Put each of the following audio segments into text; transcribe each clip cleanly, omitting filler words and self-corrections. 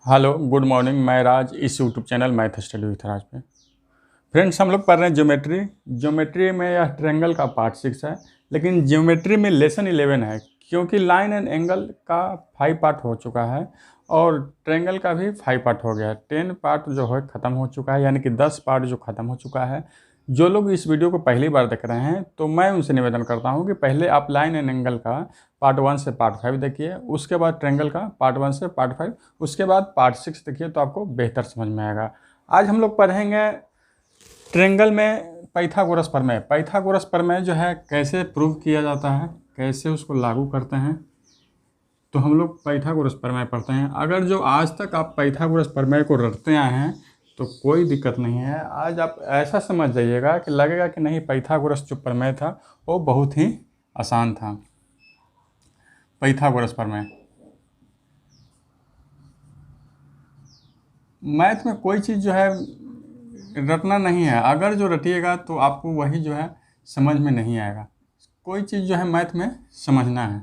Hello good morning. मैं राज, इस YouTube channel math study with Raj पे। फ्रेंड्स, हम लोग पढ़ रहे हैं ज्योमेट्री में यह ट्रायंगल का पार्ट 6 है, लेकिन ज्योमेट्री में लेसन 11 है, क्योंकि लाइन एंड एंगल का 5 पार्ट हो चुका है और ट्रायंगल का भी 5 पार्ट हो गया है। 10 पार्ट जो है ख़त्म हो चुका है, यानी कि 10 पार्ट जो ख़त्म हो चुका है। जो लोग इस वीडियो को पहली बार देख रहे हैं तो मैं उनसे निवेदन करता हूं कि पहले आप लाइन एंड एंगल का पार्ट 1 से पार्ट 5 देखिए, उसके बाद ट्रायंगल का पार्ट 1 से पार्ट 5, उसके बाद पार्ट 6 देखिए, तो आपको बेहतर समझ में आएगा। आज हम लोग पढ़ेंगे ट्रायंगल में पाइथागोरस प्रमेय। पाइथागोरस प्रमेय जो है कैसे प्रूव किया जाता है, कैसे उसको लागू करते हैं, तो हम लोग पाइथागोरस प्रमेय पढ़ते हैं। अगर जो आज तक आप पाइथागोरस प्रमेय को रटते आए हैं तो कोई दिक्कत नहीं है। आज आप ऐसा समझ जाइएगा कि लगेगा कि नहीं, पाइथागोरस जो प्रमेय था वो बहुत ही आसान था। पाइथागोरस प्रमेय मैथ में कोई चीज़ जो है रटना नहीं है। अगर जो रटिएगा तो आपको वही जो है समझ में नहीं आएगा। कोई चीज़ जो है मैथ में समझना है।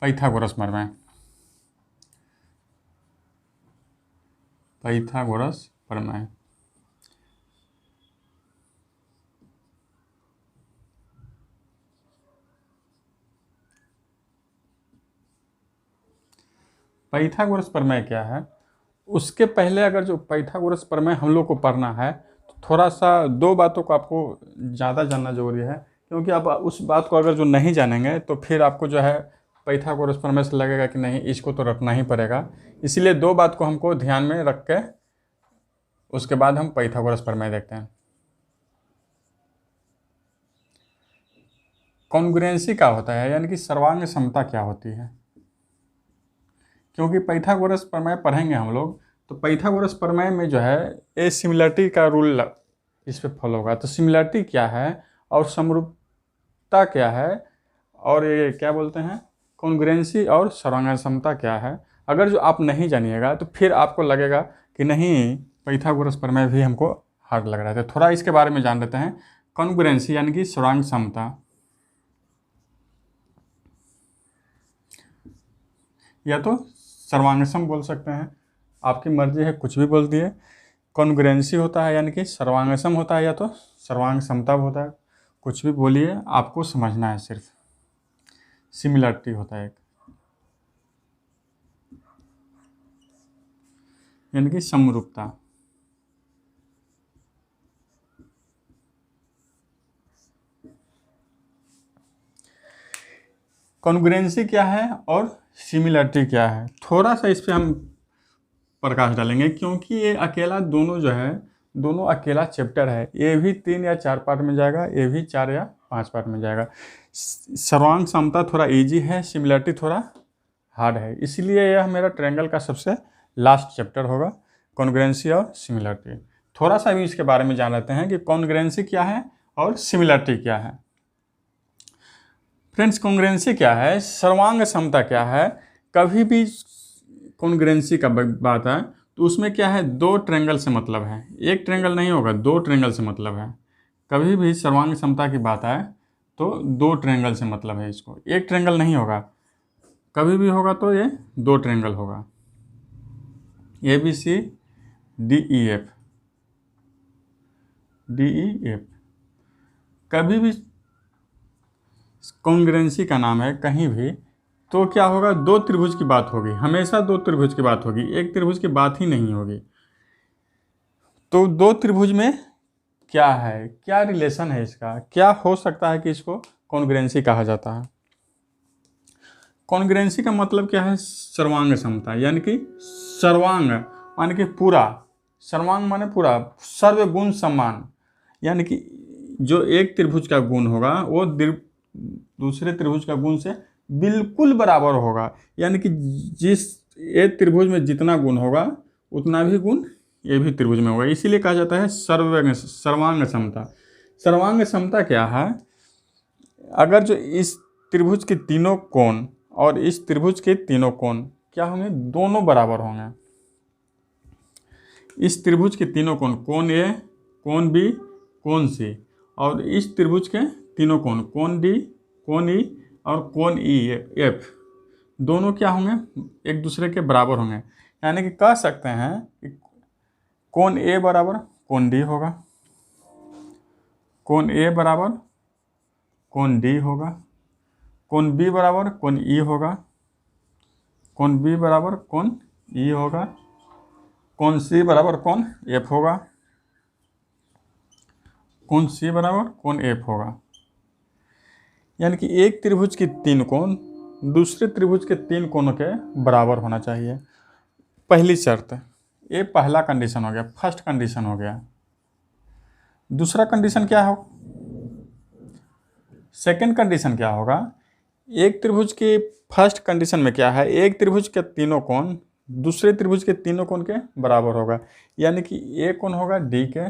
पाइथागोरस प्रमेय, पाइथागोरस प्रमेय पाइथागोरस प्रमेय क्या है, उसके पहले अगर जो पाइथागोरस प्रमेय हम लोग को पढ़ना है तो थोड़ा सा दो बातों को आपको ज़्यादा जानना जरूरी है, क्योंकि आप उस बात को अगर जो नहीं जानेंगे तो फिर आपको जो है पाइथागोरस प्रमेय से लगेगा कि नहीं, इसको तो रटना ही पड़ेगा। इसीलिए दो बात को हमको ध्यान में रख के उसके बाद हम पाइथागोरस प्रमेय देखते हैं। कॉन्ग्रुएंसी क्या होता है, यानी कि सर्वांग समता क्या होती है। क्योंकि पाइथागोरस प्रमेय पढ़ेंगे हम लोग, तो पाइथागोरस प्रमेय में जो है ए सिमिलरिटी का रूल इस पे फॉलो होगा। तो सिमिलरिटी क्या है और समरूपता क्या है, और ये क्या बोलते हैं कॉन्ग्रुएंसी और सर्वांग समता क्या है, अगर जो आप नहीं जानिएगा तो फिर आपको लगेगा कि नहीं, पाइथागोरस प्रमेय भी हमको हार्ड लग रहा है। तो थोड़ा इसके बारे में जान लेते हैं। कॉन्ग्रुएंसी यानी कि सर्वांग समता, या तो सर्वांगसम बोल सकते हैं, आपकी मर्जी है, कुछ भी बोल दिए। कॉन्ग्रुएंसी होता है यानी कि सर्वांगसम होता है, या तो सर्वांग समता होता है, कुछ भी बोलिए, आपको समझना है सिर्फ। सिमिलरिटी होता है एक, यानी कि समरूपता। कॉन्ग्रुएंसी क्या है और सिमिलरिटी क्या है, थोड़ा सा इस पर हम प्रकाश डालेंगे, क्योंकि ये अकेला दोनों जो है, दोनों अकेला चैप्टर है। ये भी 3 या 4 पार्ट में जाएगा, ये भी 4 या 5 पार्ट में जाएगा। सर्वांग समता थोड़ा इजी है, सिमिलरिटी थोड़ा हार्ड है, इसलिए यह मेरा ट्रायंगल का सबसे लास्ट चैप्टर होगा, कॉन्ग्रुएंसी और सिमिलरिटी। थोड़ा सा भी इसके बारे में जान लेते हैं कि कॉन्ग्रुएंसी क्या है और सिमिलरिटी क्या है। फ्रेंड्स, कॉन्ग्रुएंसी क्या है, सर्वांग समता क्या है। कभी भी कॉन्ग्रुएंसी का बात है तो उसमें क्या है, दो ट्रायंगल से मतलब है, एक ट्रायंगल नहीं होगा, दो ट्रायंगल से मतलब है। कभी भी सर्वांग समता की बात आए तो दो ट्रायंगल से मतलब है, इसको एक ट्रायंगल नहीं होगा। कभी भी होगा तो ये दो ट्रायंगल होगा, ABC DEF, DEF। कभी भी कॉन्ग्रुएंसी का नाम है कहीं भी तो क्या होगा, दो त्रिभुज की बात होगी, हमेशा दो त्रिभुज की बात होगी, एक त्रिभुज की बात ही नहीं होगी। तो दो त्रिभुज में क्या है, क्या रिलेशन है इसका, क्या हो सकता है कि इसको कॉन्ग्रुएंसी कहा जाता है। कॉन्ग्रुएंसी का मतलब क्या है, सर्वांग समता, यानी कि सर्वांग माने कि पूरा, सर्वांग माने पूरा, सर्वगुण समान, यानी कि जो एक त्रिभुज का गुण होगा वो दूसरे त्रिभुज का गुण से बिल्कुल बराबर होगा, यानी कि जिस एक त्रिभुज में जितना गुण होगा उतना भी गुण ये भी त्रिभुज में होगा, इसीलिए कहा जाता है सर्वांग समता। सर्वांग समता क्या है, अगर जो इस त्रिभुज के तीनों कोण और इस त्रिभुज के तीनों कोण क्या होंगे, दोनों बराबर होंगे। इस त्रिभुज के तीनों कोण, कोण ए, कोण बी, कोण सी, और इस त्रिभुज के तीनों कोण, कोण डी, कोण ई और कोण ई एफ, दोनों क्या होंगे, एक दूसरे के बराबर होंगे। यानी कि कह सकते हैं कि कोण ए बराबर कोण डी होगा, कोण ए बराबर कोण डी होगा, कोण बी बराबर कोण ई होगा, कोण बी बराबर कोण ई होगा, कोण सी बराबर कोण एफ होगा, कोण सी बराबर कोण एफ होगा। यानी कि एक त्रिभुज की तीन कोण दूसरे त्रिभुज के तीन कोणों के बराबर होना चाहिए। पहली शर्त, ये पहला कंडीशन हो गया, फर्स्ट कंडीशन हो गया। दूसरा कंडीशन क्या हो, सेकंड कंडीशन क्या होगा, एक त्रिभुज की फर्स्ट कंडीशन में क्या है, एक त्रिभुज के तीनों कोण दूसरे त्रिभुज के तीनों कोण के बराबर होगा। यानी कि ए कोण होगा डी के,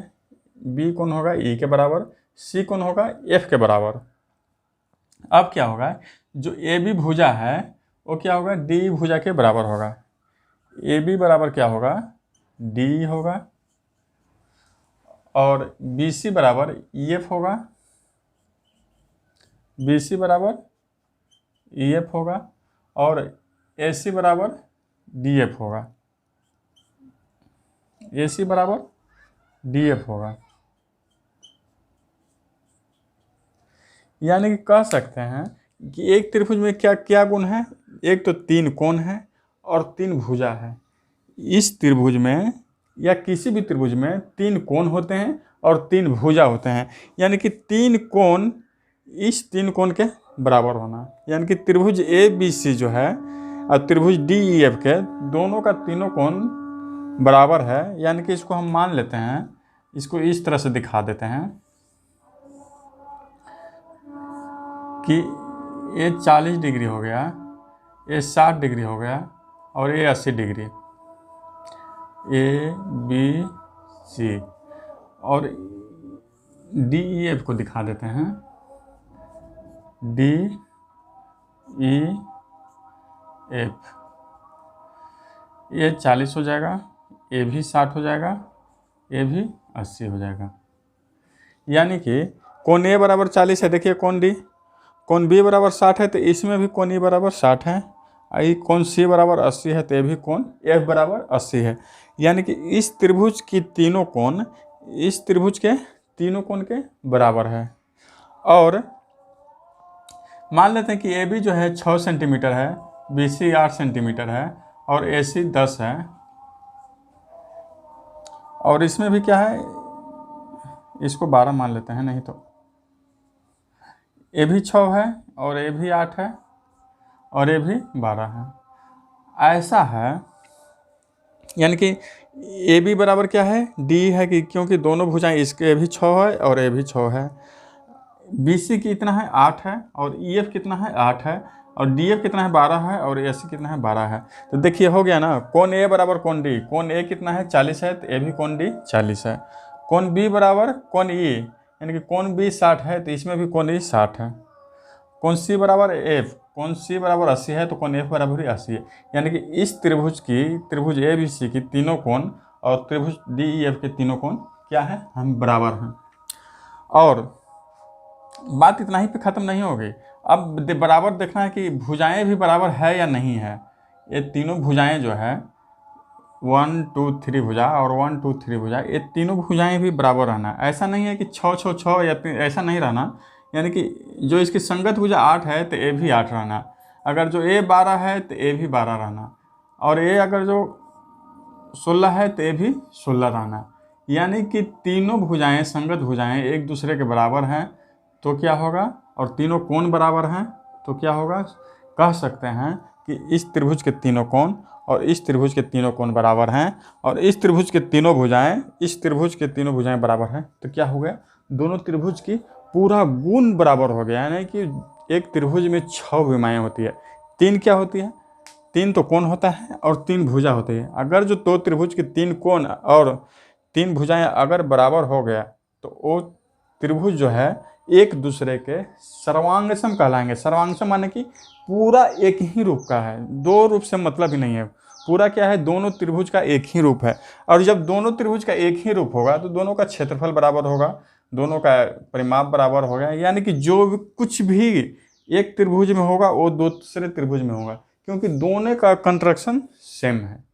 बी कोण होगा ई के बराबर, सी कोण होगा एफ के बराबर। अब क्या होगा, जो ए बी भुजा है वो क्या होगा, डी भुजा के बराबर होगा। ए बी बराबर क्या होगा, डी होगा, और बी सी बराबर ई एफ होगा, बी सी बराबर ई एफ होगा, और ए सी बराबर डी एफ होगा, ए सी बराबर डी एफ होगा। यानी कि कह सकते हैं कि एक त्रिभुज में क्या क्या गुण है, एक तो तीन कोण है और तीन भुजा है। इस त्रिभुज में या किसी भी त्रिभुज में तीन कोण होते हैं और तीन भुजा होते हैं। यानी कि तीन कोण इस तीन कोण के बराबर होना, यानी कि त्रिभुज ए बी सी जो है और त्रिभुज डी ई एफ के दोनों का तीनों कोण बराबर है। यानी कि इसको हम मान लेते हैं, इसको इस तरह से दिखा देते हैं कि ये 40 डिग्री हो गया, ये 60 डिग्री हो गया और ये 80 डिग्री, ए बी सी, और डी ई एफ को दिखा देते हैं, डी ई एफ, ये 40 हो जाएगा, ये भी 60 हो जाएगा, ये भी 80 हो जाएगा। यानी कि कोण ए बराबर 40 है, देखिए कोण डी, कोण बी बराबर 60 है तो इसमें भी कोण ई बराबर 60 है, आई कोण सी बराबर 80 है तो ये भी कोण एफ बराबर 80 है। यानी कि इस त्रिभुज की तीनों कोण इस त्रिभुज के तीनों कोण के बराबर है। और मान लेते हैं कि ए बी जो है 6 सेंटीमीटर है, बी सी 8 सेंटीमीटर है और ए सी 10 है, और इसमें भी क्या है, इसको 12 मान लेते हैं, नहीं तो ए भी 6 है और ए भी 8 है और ए भी 12 है, ऐसा है। यानी कि ए बी बराबर क्या है, डी है, कि क्योंकि दोनों भुजाएं इसके भी 6 है और ए भी 6 है। बी सी कितना है 8 है, और ई एफ कितना है 8 है, और डी एफ कितना है 12 है, और ए सी कितना है 12 है। तो देखिए हो गया ना, कोण ए बराबर कोण डी, कोण ए कितना है 40 है तो ए भी कोण डी 40 है। कोण बी बराबर कोण ई, यानी कि कोण बी 60 है तो इसमें भी कोण ई 60 है। कोण सी बराबर एफ, कोण सी बराबर 80 है तो कोण एफ बराबर भी 80 है। यानी कि इस त्रिभुज ए बी सी की तीनों कोण और त्रिभुज डी ई एफ के तीनों कोण क्या है, हम बराबर हैं। और बात इतना ही पे ख़त्म नहीं होगी, अब बराबर देखना है कि भुजाएं भी बराबर है या नहीं है। ये तीनों भुजाएं जो है 1 2 3 भुजा और 1 2 3 भुजा, ये तीनों भुजाएं भी बराबर रहना। ऐसा नहीं है कि 6 6 6 या ऐसा नहीं रहना। यानी कि जो इसकी संगत भुजा 8 है तो ए भी 8 रहना, अगर जो ए 12 है तो ए भी 12 रहना, और ए अगर जो 16 है तो ए भी 16 रहना। यानी कि तीनों भुजाएं संगत भुजाएं एक दूसरे के बराबर हैं तो क्या होगा, और तीनों कोण बराबर हैं तो क्या होगा, कह सकते हैं कि इस त्रिभुज के तीनों कोण और इस त्रिभुज के तीनों कोण बराबर हैं, और इस त्रिभुज के तीनों भुजाएं बराबर हैं। तो क्या हो गया, दोनों त्रिभुज की पूरा गुण बराबर हो गया। यानी कि एक त्रिभुज में 6 भुजाएं होती है, 3 क्या होती है, 3 तो कोण होता है और 3 भुजा होती है। अगर जो 2 त्रिभुज के 3 कोण और 3 भुजाएं अगर बराबर हो गया तो वो त्रिभुज जो है एक दूसरे के सर्वांगसम कहलाएंगे। सर्वांगसम माने कि पूरा एक ही रूप का है, 2 रूप से मतलब ही नहीं है, पूरा क्या है, दोनों त्रिभुज का एक ही रूप है। और जब दोनों त्रिभुज का एक ही रूप होगा तो दोनों का क्षेत्रफल बराबर होगा, दोनों का परिमाप बराबर होगा। यानी कि जो भी कुछ भी एक त्रिभुज में होगा वो दूसरे त्रिभुज में होगा, क्योंकि दोनों का कंस्ट्रक्शन सेम है।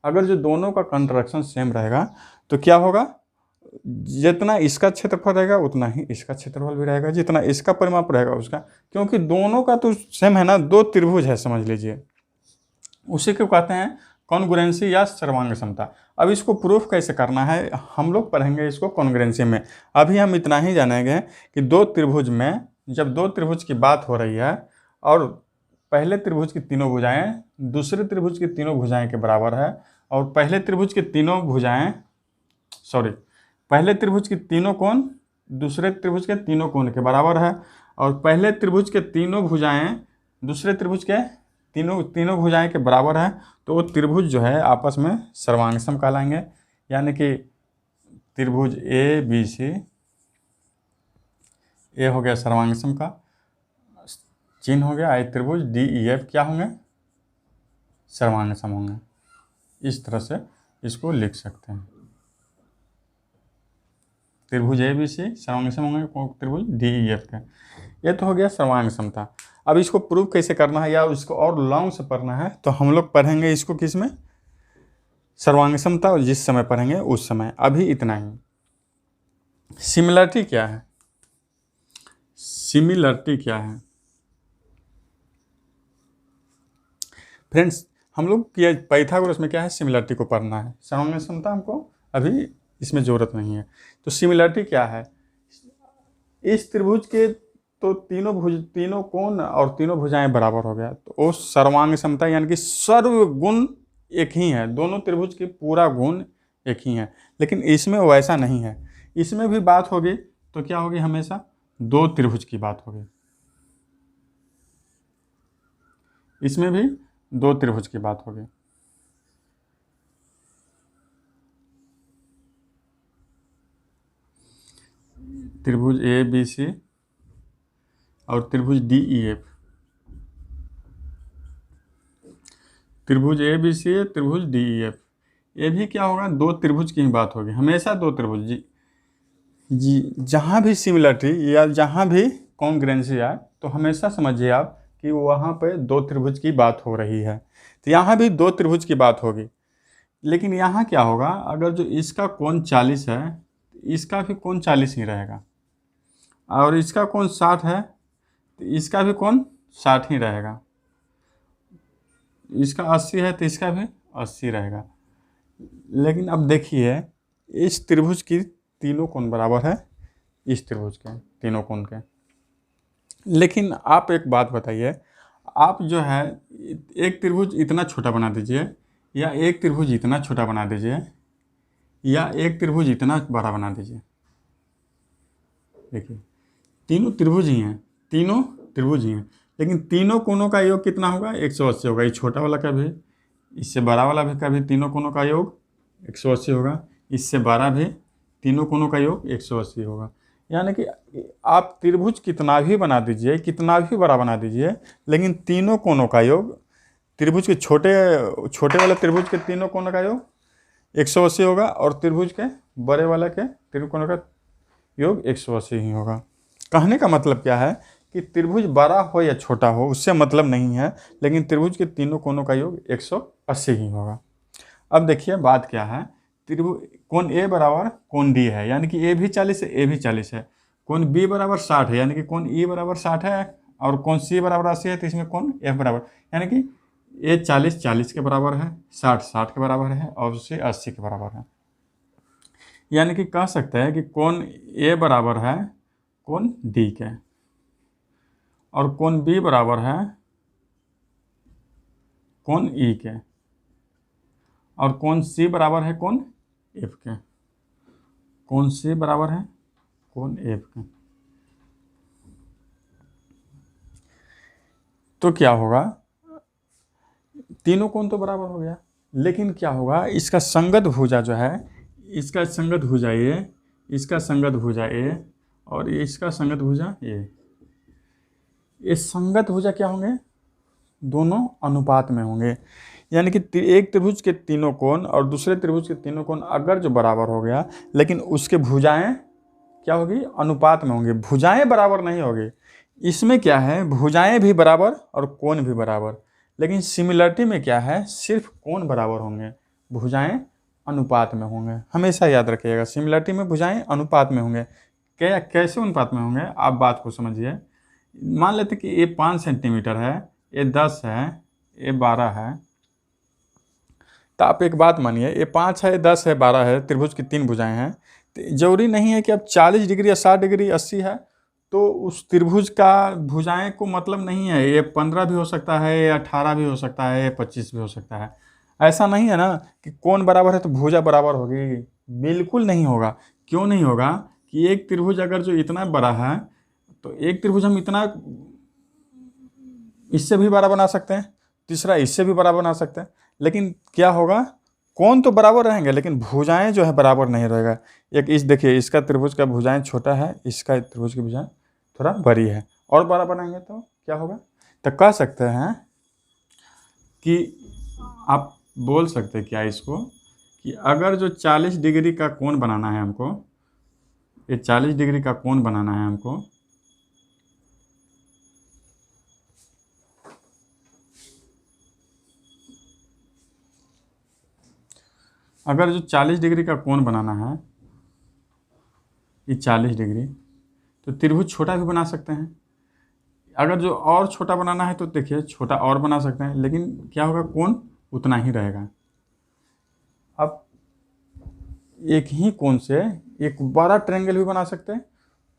अगर जो दोनों का कंट्रैक्शन सेम रहेगा तो क्या होगा, जितना इसका क्षेत्रफल रहेगा उतना ही इसका क्षेत्रफल भी रहेगा, जितना इसका परिमाप रहेगा उसका, क्योंकि दोनों का तो सेम है ना, दो त्रिभुज है समझ लीजिए, उसी को कहते हैं कॉन्ग्रुएंसी या सर्वांग समता। अब इसको प्रूफ कैसे करना है हम लोग पढ़ेंगे इसको कॉन्ग्रुएंसी में। अभी हम इतना ही जानेंगे कि दो त्रिभुज में, जब दो त्रिभुज की बात हो रही है और पहले त्रिभुज की तीनों भुजाएं दूसरे त्रिभुज की तीनों भुजाएं के बराबर है, और पहले त्रिभुज की तीनों भुजाएं पहले त्रिभुज की तीनों कोण दूसरे त्रिभुज के तीनों कोण के बराबर है, और पहले त्रिभुज के तीनों भुजाएं दूसरे त्रिभुज के तीनों भुजाएं के बराबर है, तो वो त्रिभुज जो है आपस में सर्वांगसम कहलाएंगे। यानी कि त्रिभुज ए बी सी, ए हो गया सर्वांगसम का चिन्ह हो गया, आई त्रिभुज डी ई एफ क्या होंगे, सर्वांगसम होंगे। इस तरह से इसको लिख सकते हैं, त्रिभुज ए बी सी सर्वांगसम होंगे त्रिभुज डी ई एफ के। ये तो हो गया सर्वांग समता। अब इसको प्रूव कैसे करना है या इसको और लॉन्ग से पढ़ना है तो हम लोग पढ़ेंगे इसको किस में, सर्वांग समता, और जिस समय पढ़ेंगे उस समय। अभी इतना ही। सिमिलरिटी क्या है, सिमिलरिटी क्या है फ्रेंड्स, हम लोग किया पाइथागोरस में क्या है, सिमिलरिटी को पढ़ना है, सर्वांग समता हमको अभी इसमें ज़रूरत नहीं है। तो सिमिलरिटी क्या है, इस त्रिभुज के तो तीनों कोण और तीनों भुजाएं बराबर हो गया, तो वो सर्वांग समता यानी कि सर्व गुण एक ही है, दोनों त्रिभुज के पूरा गुण एक ही है। लेकिन इसमें वैसा नहीं है, इसमें भी बात होगी तो क्या होगी, हमेशा दो त्रिभुज की बात होगी, इसमें भी दो त्रिभुज की बात होगी। त्रिभुज ए बी सी और त्रिभुज डी ई एफ, त्रिभुज ए बी सी त्रिभुज डी ई एफ, ये भी क्या होगा, दो त्रिभुज की ही बात होगी, हमेशा दो त्रिभुज जी। जहाँ भी सिमिलरिटी या जहाँ भी कॉन्ग्रुएंसी आए तो हमेशा समझिए आप कि वहाँ पे दो त्रिभुज की बात हो रही है, तो यहाँ भी दो त्रिभुज की बात होगी। लेकिन यहाँ क्या होगा, अगर जो इसका कोण 40 है इसका भी कोण 40 ही रहेगा, और इसका कोण 60 है तो इसका भी कोण 60 ही रहेगा, इसका 80 है तो इसका भी 80 रहेगा। लेकिन अब देखिए इस त्रिभुज की तीनों कोण बराबर है इस त्रिभुज के तीनों कोण के। लेकिन आप एक बात बताइए, आप जो है एक त्रिभुज इतना छोटा बना दीजिए, या एक त्रिभुज इतना छोटा बना दीजिए, या एक त्रिभुज इतना बड़ा बना दीजिए, देखिए तीनों त्रिभुज ही हैं, तीनों त्रिभुज ही हैं, लेकिन तीनों कोणों का योग कितना होगा, 180 होगा। ये छोटा वाला का भी, इससे बड़ा वाला भी का भी तीनों कोणों का योग 180 होगा, इससे बड़ा भी तीनों कोणों का योग 180 होगा। यानी कि आप त्रिभुज कितना भी बना दीजिए, कितना भी बड़ा बना दीजिए, लेकिन तीनों कोणों का योग, त्रिभुज के छोटे वाले त्रिभुज के तीनों कोणों का योग 180 होगा, और त्रिभुज के बड़े वाला के तीनों कोणों का योग 180 ही होगा। कहने का मतलब क्या है कि त्रिभुज बड़ा हो या छोटा हो उससे मतलब नहीं है, लेकिन त्रिभुज के तीनों कोणों का योग 180 ही होगा। अब देखिए बात क्या है, त्रिभुज कोण ए बराबर कोण डी है, यानी कि ए भी 40 है, ए भी 40 है। कोण बी बराबर 60 है, यानी कि कोण ई बराबर 60 है, और कोण सी बराबर 80 है, तो इसमें कोण एफ बराबर, यानी कि ए 40 के बराबर है, 60 के बराबर है, और उससे 80 के बराबर है। यानी कि कह सकते हैं कि कोण ए बराबर है कोण डी के, और कोण बी बराबर है कोण ई के, और कोण सी बराबर है कोण एफ के, कोण सी बराबर है कोण एफ के। तो क्या होगा, तीनों कोण तो बराबर हो गया, लेकिन क्या होगा, इसका संगत भुजा जो है, इसका संगत भुजा ए, इसका संगत भुजा ए, और इसका संगत भुजा ए, ये संगत भुजा क्या होंगे, दोनों अनुपात में होंगे। यानी कि एक त्रिभुज के तीनों कोण और दूसरे त्रिभुज के तीनों कोण अगर जो बराबर हो गया, लेकिन उसके भुजाएं क्या होगी, अनुपात में होंगे, भुजाएं बराबर नहीं होगी। इसमें क्या है, भुजाएं भी बराबर और कोण भी बराबर, लेकिन सिमिलरिटी में क्या है, सिर्फ कोण बराबर होंगे, भुजाएं अनुपात में होंगे। हमेशा याद रखिएगा, सिमिलरिटी में भुजाएं अनुपात में होंगे। क्या कैसे अनुपात में होंगे, आप बात को समझिए। मान लेते कि ये 5 सेंटीमीटर है, ये 10 है, ये 12 है। तो आप एक बात मानिए, ये 5 है, 10 है, 12 है, त्रिभुज की 3 भुजाएं हैं। तो जरूरी नहीं है कि अब 40 डिग्री या 60 डिग्री 80 है तो उस त्रिभुज का भुजाएं को मतलब नहीं है। ये 15 भी हो सकता है, ये 18 भी हो सकता है, ये 25 भी हो सकता है। ऐसा नहीं है ना कि कोण बराबर है तो भुजा बराबर होगी, बिल्कुल नहीं होगा। क्यों नहीं होगा कि एक त्रिभुज अगर जो इतना बड़ा है तो एक त्रिभुज हम इतना इससे भी बड़ा बना सकते हैं, तीसरा इससे भी बड़ा बना सकते हैं, लेकिन क्या होगा, कोण तो बराबर रहेंगे लेकिन भुजाएं जो है बराबर नहीं रहेगा। एक इस देखिए, इसका त्रिभुज का भुजाएं छोटा है, इसका त्रिभुज की भुजाएं थोड़ा बड़ी है, और बड़ा बनाएंगे तो क्या होगा। तो कह सकते हैं कि आप बोल सकते हैं क्या इसको कि अगर जो 40 डिग्री का कोण बनाना है हमको, ये 40 डिग्री का कोण बनाना है हमको, अगर जो 40 डिग्री का कोण बनाना है, ये 40 डिग्री, तो त्रिभुज छोटा भी बना सकते हैं। अगर जो और छोटा बनाना है तो देखिए छोटा और बना सकते हैं, लेकिन क्या होगा, कोण उतना ही रहेगा। अब एक ही कोण से एक बड़ा ट्रायंगल भी बना सकते हैं,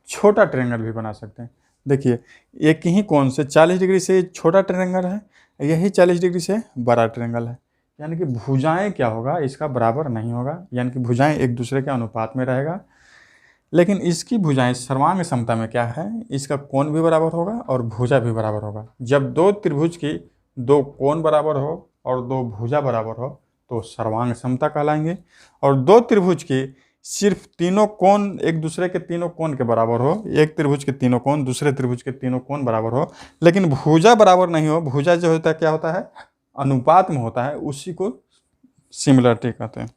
छोटा ट्रायंगल भी बना सकते हैं। देखिए एक ही कोण से 40 डिग्री से छोटा ट्रायंगल है, यही 40 डिग्री से बड़ा ट्रायंगल है, यानी कि भुजाएं क्या होगा, इसका बराबर नहीं होगा, यानी कि भुजाएं एक दूसरे के अनुपात में रहेगा। लेकिन इसकी भुजाएं सर्वांग समता में क्या है, इसका कोण भी बराबर होगा और भुजा भी बराबर होगा। जब दो त्रिभुज की दो कोण बराबर हो और दो भुजा बराबर हो तो सर्वांग समता कहलाएंगे। और दो त्रिभुज की सिर्फ तीनों कोण एक दूसरे के तीनों कोण के बराबर हो, एक त्रिभुज के तीनों कोण दूसरे त्रिभुज के तीनों कोण बराबर हो, लेकिन भुजा बराबर नहीं हो, भुजा जो होता है क्या होता है, अनुपात में होता है, उसी को सिमिलरिटी कहते हैं।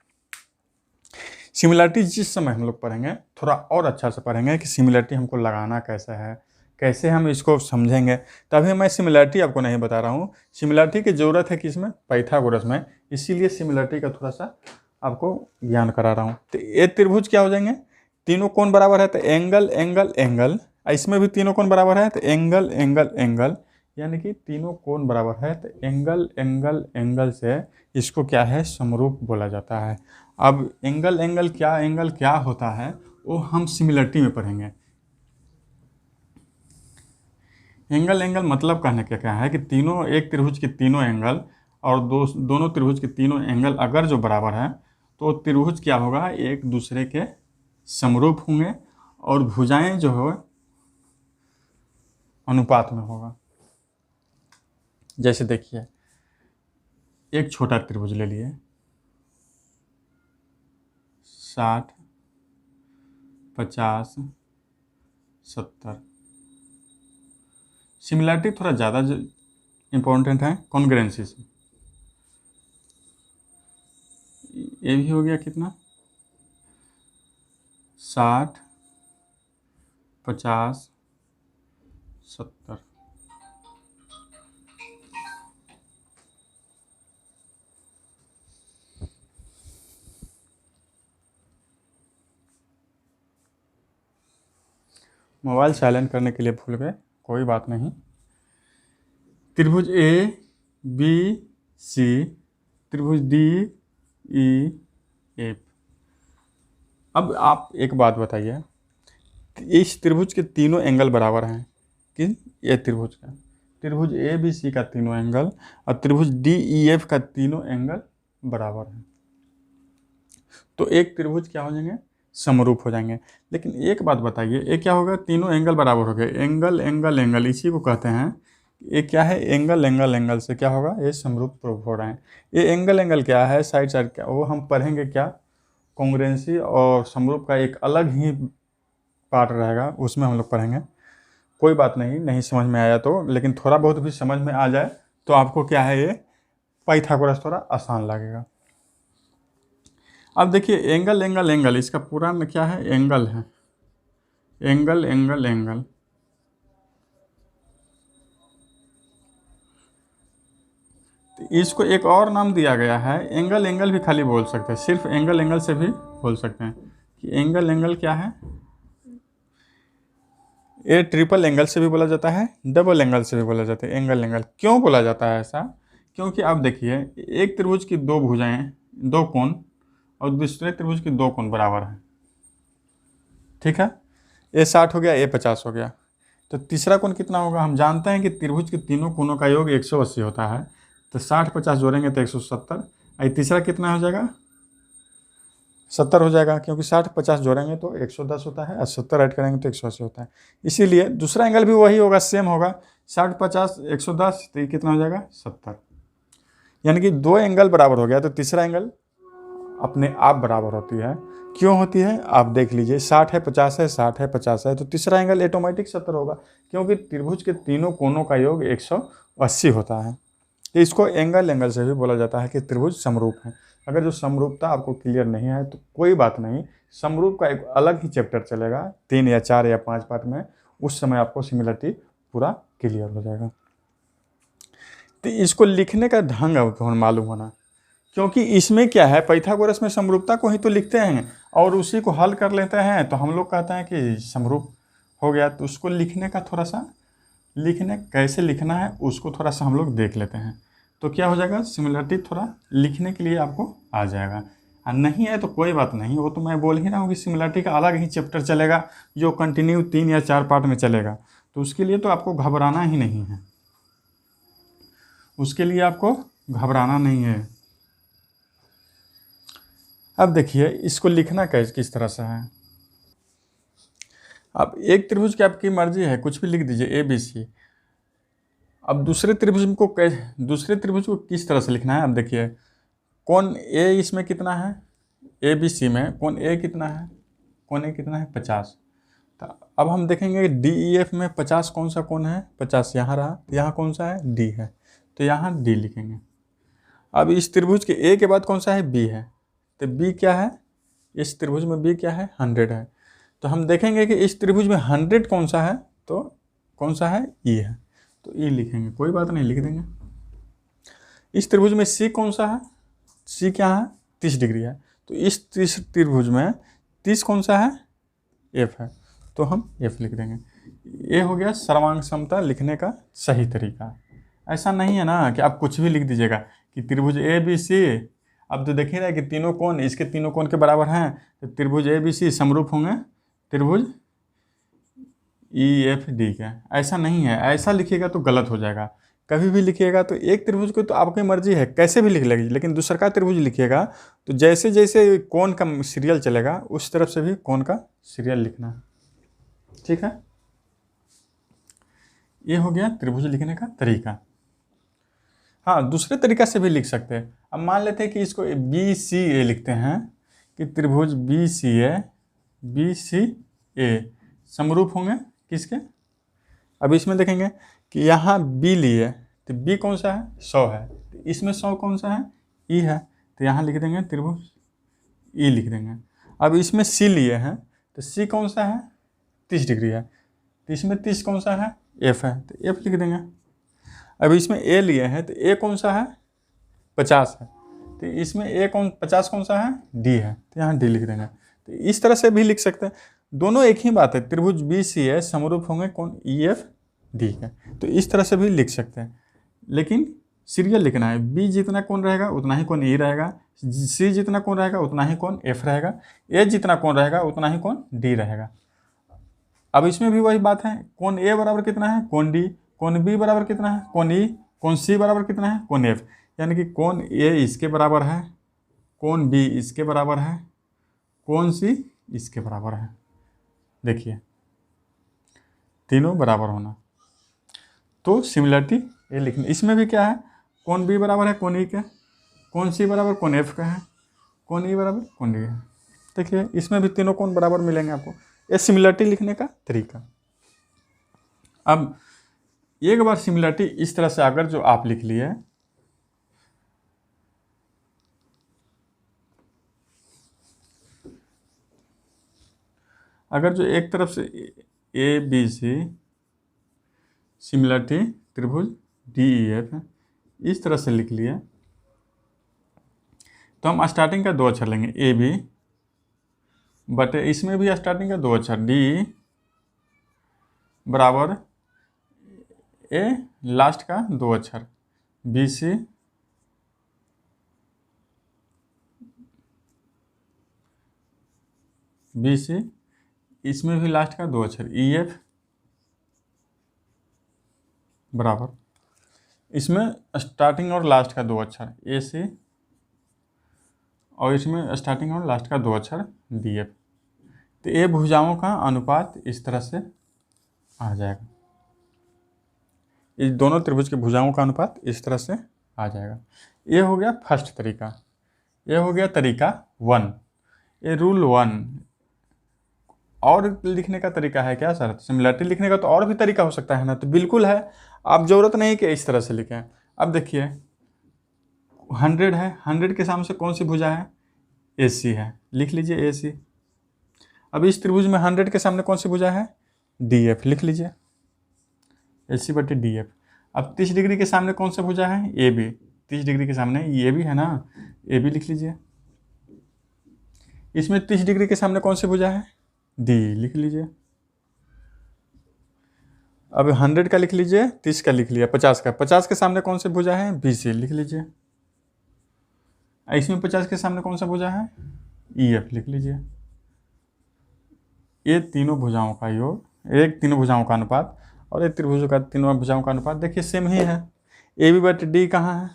सिमिलरिटी जिस समय हम लोग पढ़ेंगे थोड़ा और अच्छा से पढ़ेंगे कि सिमिलरिटी हमको लगाना कैसे है, कैसे हम इसको समझेंगे। तभी मैं सिमिलरिटी आपको नहीं बता रहा हूँ, सिमिलरिटी की ज़रूरत है किसमें, पाइथागोरस में, इसीलिए सिमिलरिटी का थोड़ा सा आपको ज्ञान करा रहा हूँ। तो ये त्रिभुज क्या हो जाएंगे, तीनों कोण बराबर है तो एंगल एंगल एंगल, इसमें भी तीनों कोण बराबर है तो एंगल एंगल एंगल, यानी कि तीनों कोण बराबर है तो एंगल एंगल एंगल से इसको क्या है, समरूप बोला जाता है। अब एंगल एंगल क्या होता है वो हम सिमिलरिटी में पढ़ेंगे। एंगल मतलब कहने का क्या है कि तीनों एक त्रिभुज के तीनों एंगल और दोनों त्रिभुज के तीनों एंगल अगर जो बराबर है तो त्रिभुज क्या होगा, एक दूसरे के समरूप होंगे और भुजाएं जो हो अनुपात में होगा। जैसे देखिए एक छोटा त्रिभुज ले लिए, 60 50 70। सिमिलरिटी थोड़ा ज़्यादा इम्पोर्टेंट है कॉन्ग्रुएंसी से। ये भी हो गया कितना, 60 50 70। मोबाइल साइलेंट करने के लिए भूल गए, कोई बात नहीं। त्रिभुज ए बी सी, त्रिभुज डी ई एफ। अब आप एक बात बताइए, इस त्रिभुज के तीनों एंगल बराबर हैं कि ये त्रिभुज का, त्रिभुज ए बी सी का तीनों एंगल और त्रिभुज डी ई एफ का तीनों एंगल बराबर हैं, तो एक त्रिभुज क्या हो जाएंगे, समरूप हो जाएंगे। लेकिन एक बात बताइए, ये क्या होगा, तीनों एंगल बराबर हो गए, एंगल एंगल एंगल इसी को कहते हैं, ये क्या है, एंगल एंगल एंगल से क्या होगा, ये समरूप प्रूफ हो रहे हैं। ये एंगल क्या है, साइड साइड क्या, वो हम पढ़ेंगे क्या, कॉन्ग्रुएंसी और समरूप का एक अलग ही पार्ट रहेगा, उसमें हम लोग पढ़ेंगे। कोई बात नहीं, नहीं समझ में आया तो, लेकिन थोड़ा बहुत भी समझ में आ जाए तो आपको क्या है, ये पाइथागोरस थोड़ा आसान लगेगा। अब देखिए एंगल एंगल इसका पूरा में क्या है, एंगल है, एंगल एंगल एंगल। तो इसको एक और नाम दिया गया है, एंगल एंगल भी खाली बोल सकते हैं, सिर्फ एंगल एंगल से भी बोल सकते हैं कि एंगल एंगल क्या है। ये ट्रिपल एंगल से भी बोला जाता है, डबल एंगल से भी बोला जाता है एंगल एंगल। क्यों बोला जाता है ऐसा? क्योंकि आप देखिए, एक त्रिभुज की दो भुजाएं, दो कोण, और दूसरे त्रिभुज की दो कोण बराबर हैं, ठीक है। ये 60 हो गया, ये 50 हो गया, तो तीसरा कोण कितना होगा? हम जानते हैं कि त्रिभुज के तीनों कोणों का योग 180 होता है, तो 60-50 जोड़ेंगे तो 170। और तीसरा कितना हो जाएगा? 70 हो जाएगा, क्योंकि 60-50 जोड़ेंगे तो 110 होता है, और 70 ऐड करेंगे तो 180 होता है। इसीलिए दूसरा एंगल भी वही होगा, सेम होगा, 60-50 110, तो ये कितना हो जाएगा? 70। यानी कि दो एंगल बराबर हो गया, तो तीसरा एंगल अपने आप बराबर होती है। क्यों होती है आप देख लीजिए, 60 है 50 है, 60 है 50 है, तो तीसरा एंगल ऑटोमेटिक 70 होगा, क्योंकि त्रिभुज के तीनों कोणों का योग 180 होता है। तो इसको एंगल एंगल से भी बोला जाता है कि त्रिभुज समरूप है। अगर जो समरूपता आपको क्लियर नहीं है तो कोई बात नहीं, समरूप का एक अलग ही चैप्टर चलेगा, 3 या 4 या 5 पार्ट में, उस समय आपको सिमिलरिटी पूरा क्लियर हो जाएगा। तो इसको लिखने का ढंग आपको मालूम होना, क्योंकि इसमें क्या है, पाइथागोरस में समरूपता को ही तो लिखते हैं और उसी को हल कर लेते हैं, तो हम लोग कहते हैं कि समरूप हो गया। तो उसको लिखने का थोड़ा सा, लिखने कैसे लिखना है उसको थोड़ा सा हम लोग देख लेते हैं, तो क्या हो जाएगा, सिमिलरिटी थोड़ा लिखने के लिए आपको आ जाएगा। और नहीं है तो कोई बात नहीं, वो तो मैं बोल ही रहा हूँ कि सिमिलरिटी का अलग ही चैप्टर चलेगा, जो कंटिन्यू 3 या 4 पार्ट में चलेगा, तो उसके लिए तो आपको घबराना ही नहीं है, उसके लिए आपको घबराना नहीं है। अब देखिए इसको लिखना किस तरह से है। अब एक त्रिभुज की आपकी मर्जी है, कुछ भी लिख दीजिए, ABC। अब दूसरे त्रिभुज को किस तरह से लिखना है? अब देखिए, कोण A इसमें कितना है, ABC में कोण A कितना है, कोण A कितना है, 50। तो अब हम देखेंगे DEF में 50 कौन सा कोण है, 50 यहाँ रहा, यहाँ कौन सा है, D है, तो यहाँ D लिखेंगे। अब इस त्रिभुज के A के बाद कौन सा है, B है, तो B क्या है, इस त्रिभुज में B क्या है, 100 है। तो हम देखेंगे कि इस त्रिभुज में 100 कौन सा है, तो कौन सा है, E है, तो E लिखेंगे, कोई बात नहीं, लिख देंगे। इस त्रिभुज में C कौन सा है, C क्या है, 30 डिग्री है, तो इस त्रिभुज में 30 कौन सा है, F है, तो हम F लिख देंगे। ये हो गया सर्वांग समता लिखने का सही तरीका। ऐसा नहीं है ना कि आप कुछ भी लिख दीजिएगा कि त्रिभुज ABC, अब तो देख ही रहे कि तीनों कोण इसके तीनों कोण के बराबर हैं, तो त्रिभुज ABC समरूप होंगे त्रिभुज EFD का। ऐसा नहीं है, ऐसा लिखिएगा तो गलत हो जाएगा। कभी भी लिखिएगा तो एक त्रिभुज को तो आपकी मर्जी है कैसे भी लिख लेगी, लेकिन दूसरा का त्रिभुज लिखिएगा तो जैसे जैसे कोण का सीरियल चलेगा उस तरफ से भी कोण का सीरियल लिखना है, ठीक है। ये हो गया त्रिभुज लिखने का तरीका। हाँ, दूसरे तरीका से भी लिख सकते हैं। अब मान लेते हैं कि इसको BCA लिखते हैं, कि त्रिभुज BCA समरूप होंगे किसके? अब इसमें देखेंगे कि यहाँ B लिए, तो B कौन सा है, 100 है, तो इसमें 100 कौन सा है, E है, तो यहाँ लिख देंगे त्रिभुज E लिख देंगे। अब इसमें C लिए हैं, तो C कौन सा है, 30 डिग्री है, तो इसमें 30 कौन सा है, F है, तो F लिख देंगे। अब इसमें A लिए हैं, तो A कौन सा है, 50 है, तो इसमें 50 कौन सा है, D है, तो यहाँ D लिख देंगे। तो इस तरह से भी लिख सकते हैं, दोनों एक ही बात है, त्रिभुज BCA समरूप होंगे कौन, EFD के, तो इस तरह से भी लिख सकते हैं, लेकिन सीरियल लिखना है। B जितना कोण रहेगा उतना ही कोण E रहेगा, C जितना कोण रहेगा उतना ही कोण F रहेगा, A जितना कोण रहेगा उतना ही कोण D रहेगा। अब इसमें भी वही बात है, कोण A बराबर कितना है, कोण D, कोण B बराबर कितना है, कोण E, कोण C बराबर कितना है, कोण F, यानी कि कोण A इसके बराबर है, कोण B इसके बराबर है, कोण C इसके बराबर है। देखिए तीनों बराबर होना, तो सिमिलरिटी ये लिखना। इसमें भी क्या है, कोण B बराबर है कोण E के, कोण C बराबर कोण F का है, कोण E बराबर कोण D है। देखिए इसमें भी तीनों कोण बराबर मिलेंगे आपको, ये सिमिलरिटी लिखने का तरीका। अब एक बार सिमिलरिटी इस तरह से अगर जो आप लिख लिए, अगर जो एक तरफ से ABC सिमिलरिटी त्रिभुज DEF है, इस तरह से लिख लिए तो हम स्टार्टिंग का 2 अक्षर लेंगे ए बी बटे इसमें भी स्टार्टिंग का 2 अक्षर डी बराबर ए लास्ट का 2 अक्षर बी सी बी सी इसमें भी लास्ट का 2 अक्षर ई एफ बराबर इसमें स्टार्टिंग और लास्ट का 2 अक्षर ए सी और इसमें स्टार्टिंग और लास्ट का 2 अक्षर डी एफ। तो ये भुजाओं का अनुपात इस तरह से आ जाएगा। इस दोनों त्रिभुज के भुजाओं का अनुपात इस तरह से आ जाएगा। ये हो गया फर्स्ट तरीका। ये हो गया तरीका 1। ये रूल 1। और लिखने का तरीका है क्या सर? सिमिलरिटी लिखने का तो और भी तरीका हो सकता है ना? तो बिल्कुल है। आप ज़रूरत नहीं कि इस तरह से लिखें। अब देखिए 100 है, 100 के सामने से कौन सी भुजा है? ए सी है, लिख लीजिए ए सी। अब इस त्रिभुज में 100 के सामने कौन सी भुजा है? डी एफ, लिख लीजिए ए सी बटे डी एफ। अब 30 डिग्री के सामने कौन सा भुजा है? A B. 30 डिग्री के सामने ये भी है ना, ए बी लिख लीजिए। इसमें 30 डिग्री के सामने कौन सी भुजा है? डी, लिख लीजिए। अब 100 का लिख लीजिए, 30 का लिख लिया, 50 का। 50 के सामने कौन सी भुजा है? बी सी, लिख लीजिए। इसमें 50 के सामने कौन सा भुजा है? ई एफ, लिख लीजिए। ये तीनों भुजाओं का योग, एक तीनों भुजाओं का अनुपात और एक त्रिभुज का तीनों भुजाओं का अनुपात देखिए सेम ही है। ए बी बटे डी कहाँ है?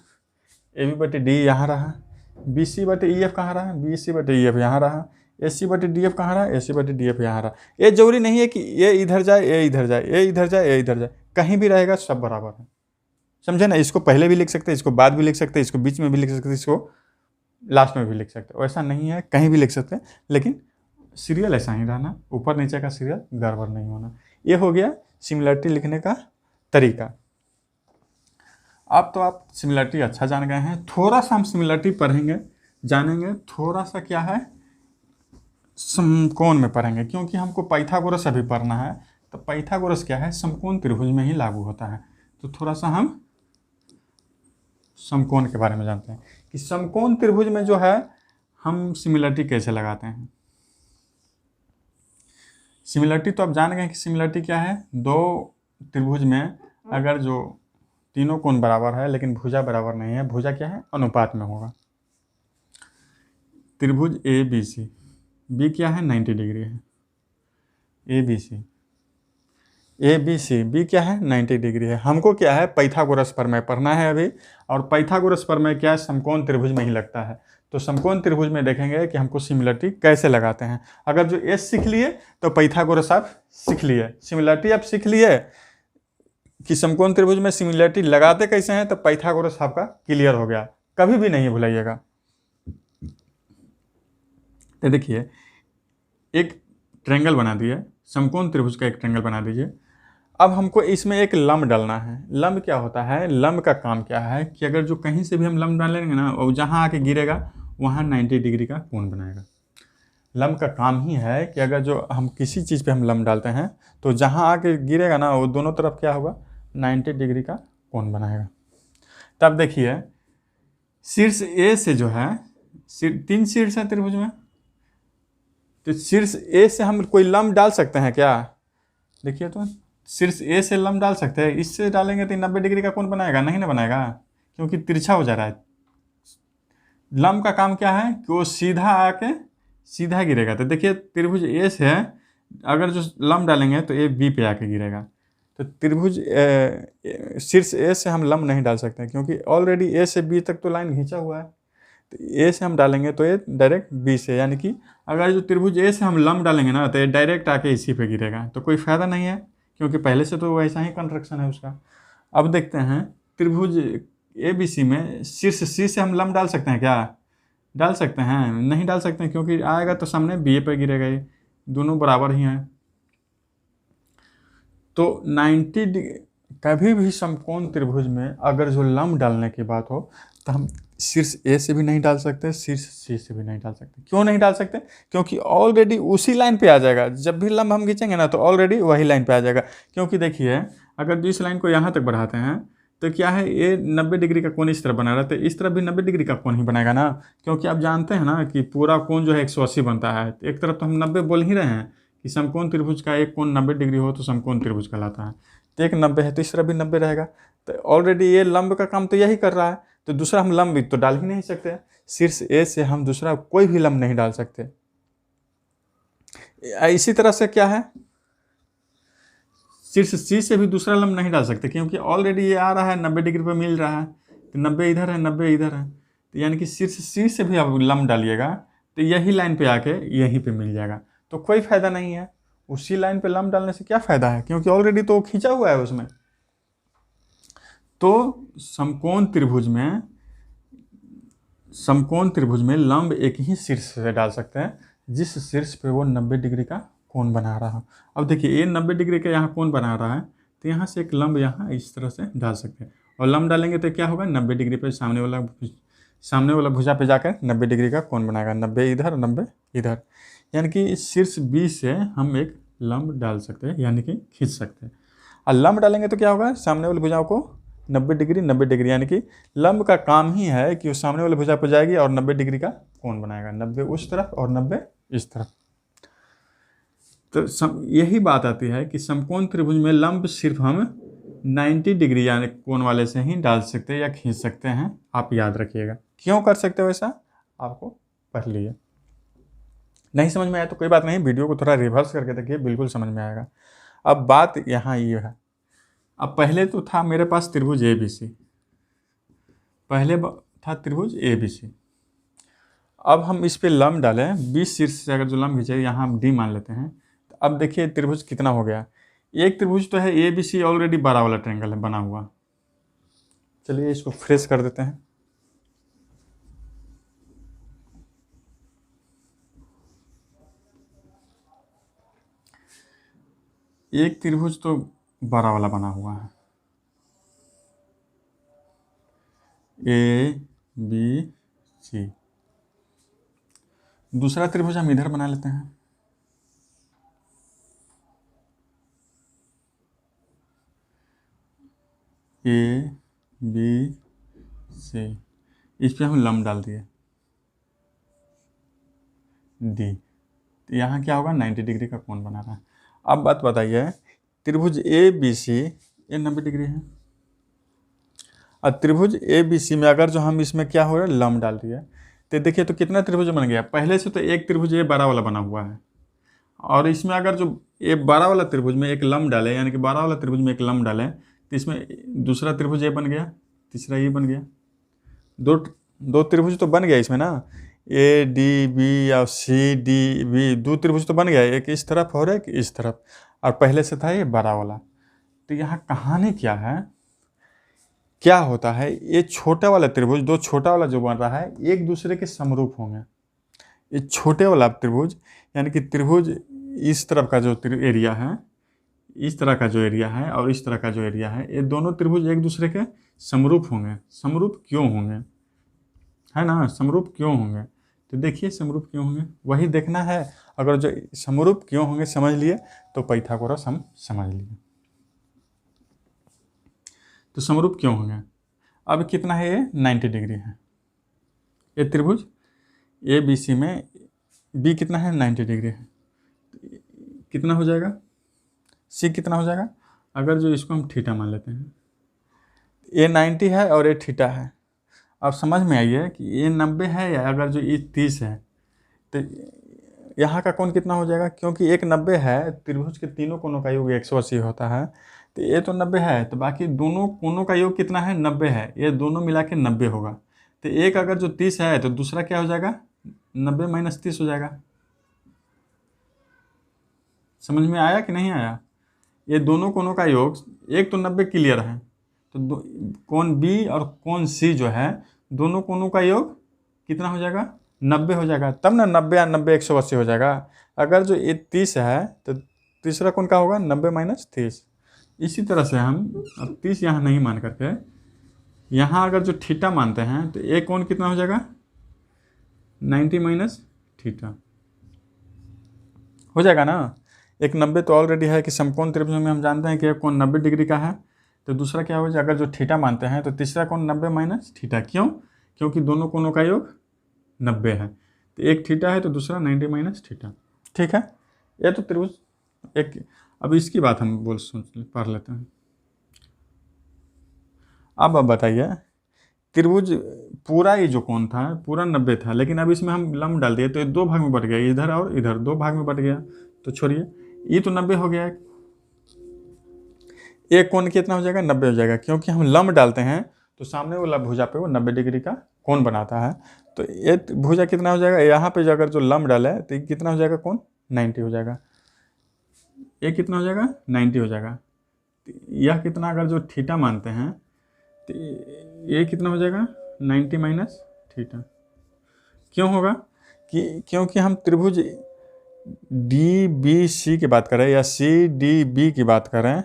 ए बी बटे डी यहाँ रहा। बी सी बटे ई एफ कहाँ रहा? बी सी बटे ई एफ यहाँ रहा। ए सी बटे डी एफ कहाँ रहा? ए सी बटे डी एफ यहाँ रहा। ये जरूरी नहीं है कि ये इधर जाए, ये इधर जाए, ये इधर जाए, ये इधर जाए, कहीं भी रहेगा सब बराबर है। समझे ना? इसको पहले भी लिख सकते हैं, इसको बाद भी लिख सकते हैं, इसको बीच में भी लिख सकते हैं, इसको लास्ट में भी लिख सकते हैं। वैसा नहीं है, कहीं भी लिख सकते हैं, लेकिन सीरियल ऐसा ही रहना, ऊपर नीचे का सीरियल गड़बड़ नहीं होना। ये हो गया सिमिलरिटी लिखने का तरीका। अब तो आप सिमिलरिटी अच्छा जान गए हैं। थोड़ा सा हम सिमिलरिटी पढ़ेंगे, जानेंगे। थोड़ा सा क्या है, समकोण में पढ़ेंगे, क्योंकि हमको पाइथागोरस अभी पढ़ना है। तो पाइथागोरस क्या है? समकोण त्रिभुज में ही लागू होता है। तो थोड़ा सा हम समकोण के बारे में जानते हैं कि समकोण त्रिभुज में जो है हम सिमिलरिटी कैसे लगाते हैं। सिमिलरिटी तो आप जान गए कि सिमिलरिटी क्या है? दो त्रिभुज में अगर जो तीनों कोण बराबर है लेकिन भुजा बराबर नहीं है, भुजा क्या है? अनुपात में होगा। त्रिभुज ए बी सी, बी क्या है? 90 डिग्री है। A B C, A B C, B क्या है? 90 डिग्री है। हमको क्या है? पाइथागोरस प्रमेय पढ़ना है अभी। और पाइथागोरस प्रमेय क्या है? समकोण त्रिभुज में ही लगता है। तो समकोण त्रिभुज में देखेंगे कि हमको सिमिलरिटी कैसे लगाते हैं। अगर जो एस सीख लिए तो पाइथागोरस आप सीख लिए, सिमिलरिटी आप सीख लिए कि समकोण त्रिभुज में सिमिलरिटी लगाते कैसे हैं, तो पाइथागोरस आपका क्लियर हो गया। कभी भी नहीं भूलाइएगा। तो देखिए एक ट्रायंगल बना दिए, समकोण त्रिभुज का एक ट्रायंगल बना दीजिए। अब हमको इसमें एक लंब डालना है। लंब क्या होता है? लंब का काम क्या है कि अगर जो कहीं से भी हम लंब डालेंगे ना, और जहाँ आके गिरेगा वहाँ 90 डिग्री का कोण बनाएगा। लंब का काम ही है कि अगर जो हम किसी चीज़ पे हम लंब डालते हैं तो जहाँ आके गिरेगा ना, वो दोनों तरफ क्या होगा? 90 डिग्री का कोण बनाएगा। तब देखिए शीर्ष ए से जो है, 3 शीर्ष है त्रिभुज में, तो शीर्ष ए से हम कोई लंब डाल सकते हैं क्या? देखिए तो शीर्ष ए से लंब डाल सकते हैं। इससे डालेंगे तो 90 डिग्री का कोण बनाएगा? नहीं ना बनाएगा, क्योंकि तिरछा हो जा रहा है। लंब का काम क्या है कि वो सीधा आके सीधा गिरेगा। तो देखिए त्रिभुज ए से अगर जो लंब डालेंगे तो ए बी पे आके गिरेगा। तो त्रिभुज शीर्ष ए से हम लंब नहीं डाल सकते क्योंकि ऑलरेडी ए से बी तक तो लाइन खींचा हुआ है। तो ए से हम डालेंगे तो ये डायरेक्ट बी से, यानी कि अगर जो त्रिभुज ए से हम लंब डालेंगे ना, तो ये डायरेक्ट आके इसी पे गिरेगा। तो कोई फ़ायदा नहीं है, क्योंकि पहले से तो वैसा ही कंस्ट्रक्शन है उसका। अब देखते हैं त्रिभुज ए बी सी में शीर्ष सी से हम लंब डाल सकते हैं क्या? डाल सकते हैं? नहीं डाल सकते हैं, क्योंकि आएगा तो सामने बी ए पे गिरेगा। ये दोनों बराबर ही हैं। तो 90 कभी भी समकोण त्रिभुज में अगर जो लंब डालने की बात हो तो हम शीर्ष ए से भी नहीं डाल सकते, शीर्ष सी से भी नहीं डाल सकते। क्यों नहीं डाल सकते? क्योंकि ऑलरेडी उसी लाइन पे आ जाएगा। जब भी लंब हम खींचेंगे ना तो ऑलरेडी वही लाइन पे आ जाएगा। क्योंकि देखिए अगर इस लाइन को यहाँ तक बढ़ाते हैं तो क्या है, ये 90 डिग्री का कोण इस तरफ बना रहा है, तो इस तरफ भी 90 डिग्री का कोण ही बनाएगा ना, क्योंकि आप जानते हैं ना कि पूरा कोण जो है 180 बनता है। तो एक तरफ तो हम 90 बोल ही रहे हैं कि समकोण त्रिभुज का एक कोण 90 डिग्री हो तो समकोण त्रिभुज कहलाता है। तो एक 90 है तो इस तरफ भी 90 रहेगा। तो ऑलरेडी ये लंब का काम तो यही कर रहा है, तो दूसरा हम लंब तो डाल ही नहीं सकते। शीर्ष ए से हम दूसरा कोई भी लंब नहीं डाल सकते। इसी तरह से क्या है, शीर्ष सी से भी दूसरा लंब नहीं डाल सकते, क्योंकि ऑलरेडी ये आ रहा है 90 डिग्री पर मिल रहा है, तो 90 इधर है 90 इधर है, तो यानी कि शीर्ष सी से भी आप लंब डालिएगा तो यही लाइन पे आके यहीं पे मिल जाएगा, तो कोई फायदा नहीं है। उसी लाइन पे लंब डालने से क्या फायदा है, क्योंकि ऑलरेडी तो खींचा हुआ है उसमें। तो समकोण त्रिभुज में लंब एक ही शीर्ष से डाल सकते हैं, जिस शीर्ष पे वो 90 डिग्री का कोण बना रहा हो। अब देखिए ये 90 डिग्री का यहाँ कोण बना रहा है, तो यहाँ से एक लंब यहाँ इस तरह से डाल सकते हैं, और लंब डालेंगे तो क्या होगा, 90 डिग्री पे सामने वाला भुजा पे जाकर 90 डिग्री का कोण बनाएगा, 90 इधर 90 इधर, यानी कि शीर्ष बी से हम एक लंब डाल सकते हैं, यानी कि खींच सकते हैं। और लंब डालेंगे तो क्या होगा, सामने वाली भुजाओं को 90 डिग्री, यानी कि लंब का काम ही है कि वो सामने वाली भुजा पर जाएगी और 90 डिग्री का कोण बनाएगा, 90 उस तरफ और 90 इस तरफ। तो यही बात आती है कि समकोण त्रिभुज में लंब सिर्फ हम 90 डिग्री यानी कोण वाले से ही डाल सकते हैं या खींच सकते हैं। आप याद रखिएगा, क्यों कर सकते हो वैसा आपको पढ़ लीजिए। नहीं समझ में आया तो कोई बात नहीं, वीडियो को थोड़ा रिवर्स करके देखिए, बिल्कुल समझ में आएगा। अब बात यहाँ ये है, अब पहले तो था मेरे पास त्रिभुज ABC, पहले था त्रिभुज ABC। अब हम इस पे लंब डालें, 20 शीर्ष से अगर जो लंब खींचे, यहाँ हम D मान लेते हैं। तो अब देखिए त्रिभुज कितना हो गया, एक त्रिभुज तो है ABC, ऑलरेडी बड़ा वाला ट्रायंगल है बना हुआ। चलिए इसको फ्रेश कर देते हैं। एक त्रिभुज तो बड़ा वाला बना हुआ है, ABC। दूसरा त्रिभुज हम इधर बना लेते हैं, ABC। इस पे हम लंब डाल दिए D, तो यहाँ क्या होगा, 90 डिग्री का कोण बना रहा है। अब बात बताइए, त्रिभुज ABC ये 90 डिग्री है, और त्रिभुज ABC में अगर जो हम इसमें क्या हो रहा है, लंब डाल दिया, तो देखिए तो कितना त्रिभुज बन गया। पहले से तो एक त्रिभुज ये बड़ा वाला बना हुआ है, और इसमें अगर जो ये बड़ा वाला त्रिभुज में एक लंब डाले, यानी कि बड़ा वाला त्रिभुज में एक लंब डाले, तो इसमें दूसरा त्रिभुज ये बन गया, तीसरा ये बन गया, दो त्रिभुज तो बन गया इसमें ना, ADB या CDB, दो त्रिभुज तो बन गया, एक इस तरफ और एक इस तरफ, और पहले से था ये बड़ा वाला। तो यहाँ कहानी क्या है, क्या होता है, ये छोटा वाला त्रिभुज, दो छोटा वाला जो बन रहा है, एक दूसरे के समरूप होंगे। ये छोटे वाला त्रिभुज यानी कि त्रिभुज इस तरफ का जो एरिया है, इस तरह का जो एरिया है और इस तरह का जो एरिया है, ये दोनों त्रिभुज एक दूसरे के समरूप होंगे। समरूप क्यों होंगे, है ना, समरूप क्यों होंगे, तो देखिए समरूप क्यों होंगे वही देखना है। अगर जो समरूप क्यों होंगे समझ लिए तो पाइथागोरस हम समझ लिए। तो समरूप क्यों होंगे, अब कितना है, ये 90 डिग्री है। ये त्रिभुज ABC में B कितना है, 90 डिग्री है, कितना हो जाएगा, C कितना हो जाएगा। अगर जो इसको हम थीटा मान लेते हैं, ये 90 है और ये थीटा है। अब समझ में आइए कि ये 90 है, या अगर जो ये 30 है, तो यहाँ का कोण कितना हो जाएगा, क्योंकि एक 90 है, त्रिभुज के तीनों कोणों का योग 180 होता है, तो ये तो 90 है, तो बाकी दोनों कोणों का योग कितना है, 90 है, ये दोनों मिला के 90 होगा। तो एक अगर जो 30 है तो दूसरा क्या हो जाएगा, 90 माइनस 30 हो जाएगा। समझ में आया कि नहीं आया, ये दोनों कोणों का योग, एक तो 90 क्लियर है, तो कोण B और कोण C जो है, दोनों कोणों का योग कितना हो जाएगा, 90 हो जाएगा, तब ना 90 या 90 180 हो जाएगा। अगर जो ये 30 है तो तीसरा कोण का होगा 90 माइनस 30। इसी तरह से हम अब 30 यहाँ नहीं मान करके, यहाँ अगर जो थीटा मानते हैं तो एक कोण कितना हो जाएगा, 90 माइनस थीटा हो जाएगा ना। एक 90 तो ऑलरेडी है कि समकोण त्रिभुज में हम जानते हैं कि एक कोण 90 डिग्री का है, तो दूसरा क्या हो जाए, अगर जो थीटा मानते हैं तो तीसरा कोण 90 माइनस थीटा। क्यों? क्योंकि दोनों कोणों का योग 90 है, तो एक थीटा है तो दूसरा 90 माइनस थीटा। ठीक है, ये तो त्रिभुज एक। अब इसकी बात हम पढ़ लेते हैं। अब बताइए, त्रिभुज पूरा ये जो कोण था पूरा 90 था, लेकिन अब इसमें हम लंब डाल दिए तो ये दो भाग में बट गया, इधर और इधर दो भाग में बट गया। तो छोड़िए, ये तो 90 हो गया, एक कोण कितना हो जाएगा, 90 हो जाएगा, क्योंकि हम लंब डालते हैं तो सामने वाला भुजा पे वो 90 डिग्री का कोण बनाता है। तो ये भुजा कितना हो जाएगा, यहाँ पे जो अगर जो लंब डाला है तो ये कितना हो जाएगा, कोण 90 हो जाएगा। ये कितना हो जाएगा, 90 हो जाएगा। यह कितना, अगर जो थीटा मानते हैं तो ये कितना हो जाएगा, 90 माइनस थीटा। क्यों होगा क्योंकि हम त्रिभुज डी बी सी की बात करें या सी डी बी की बात करें,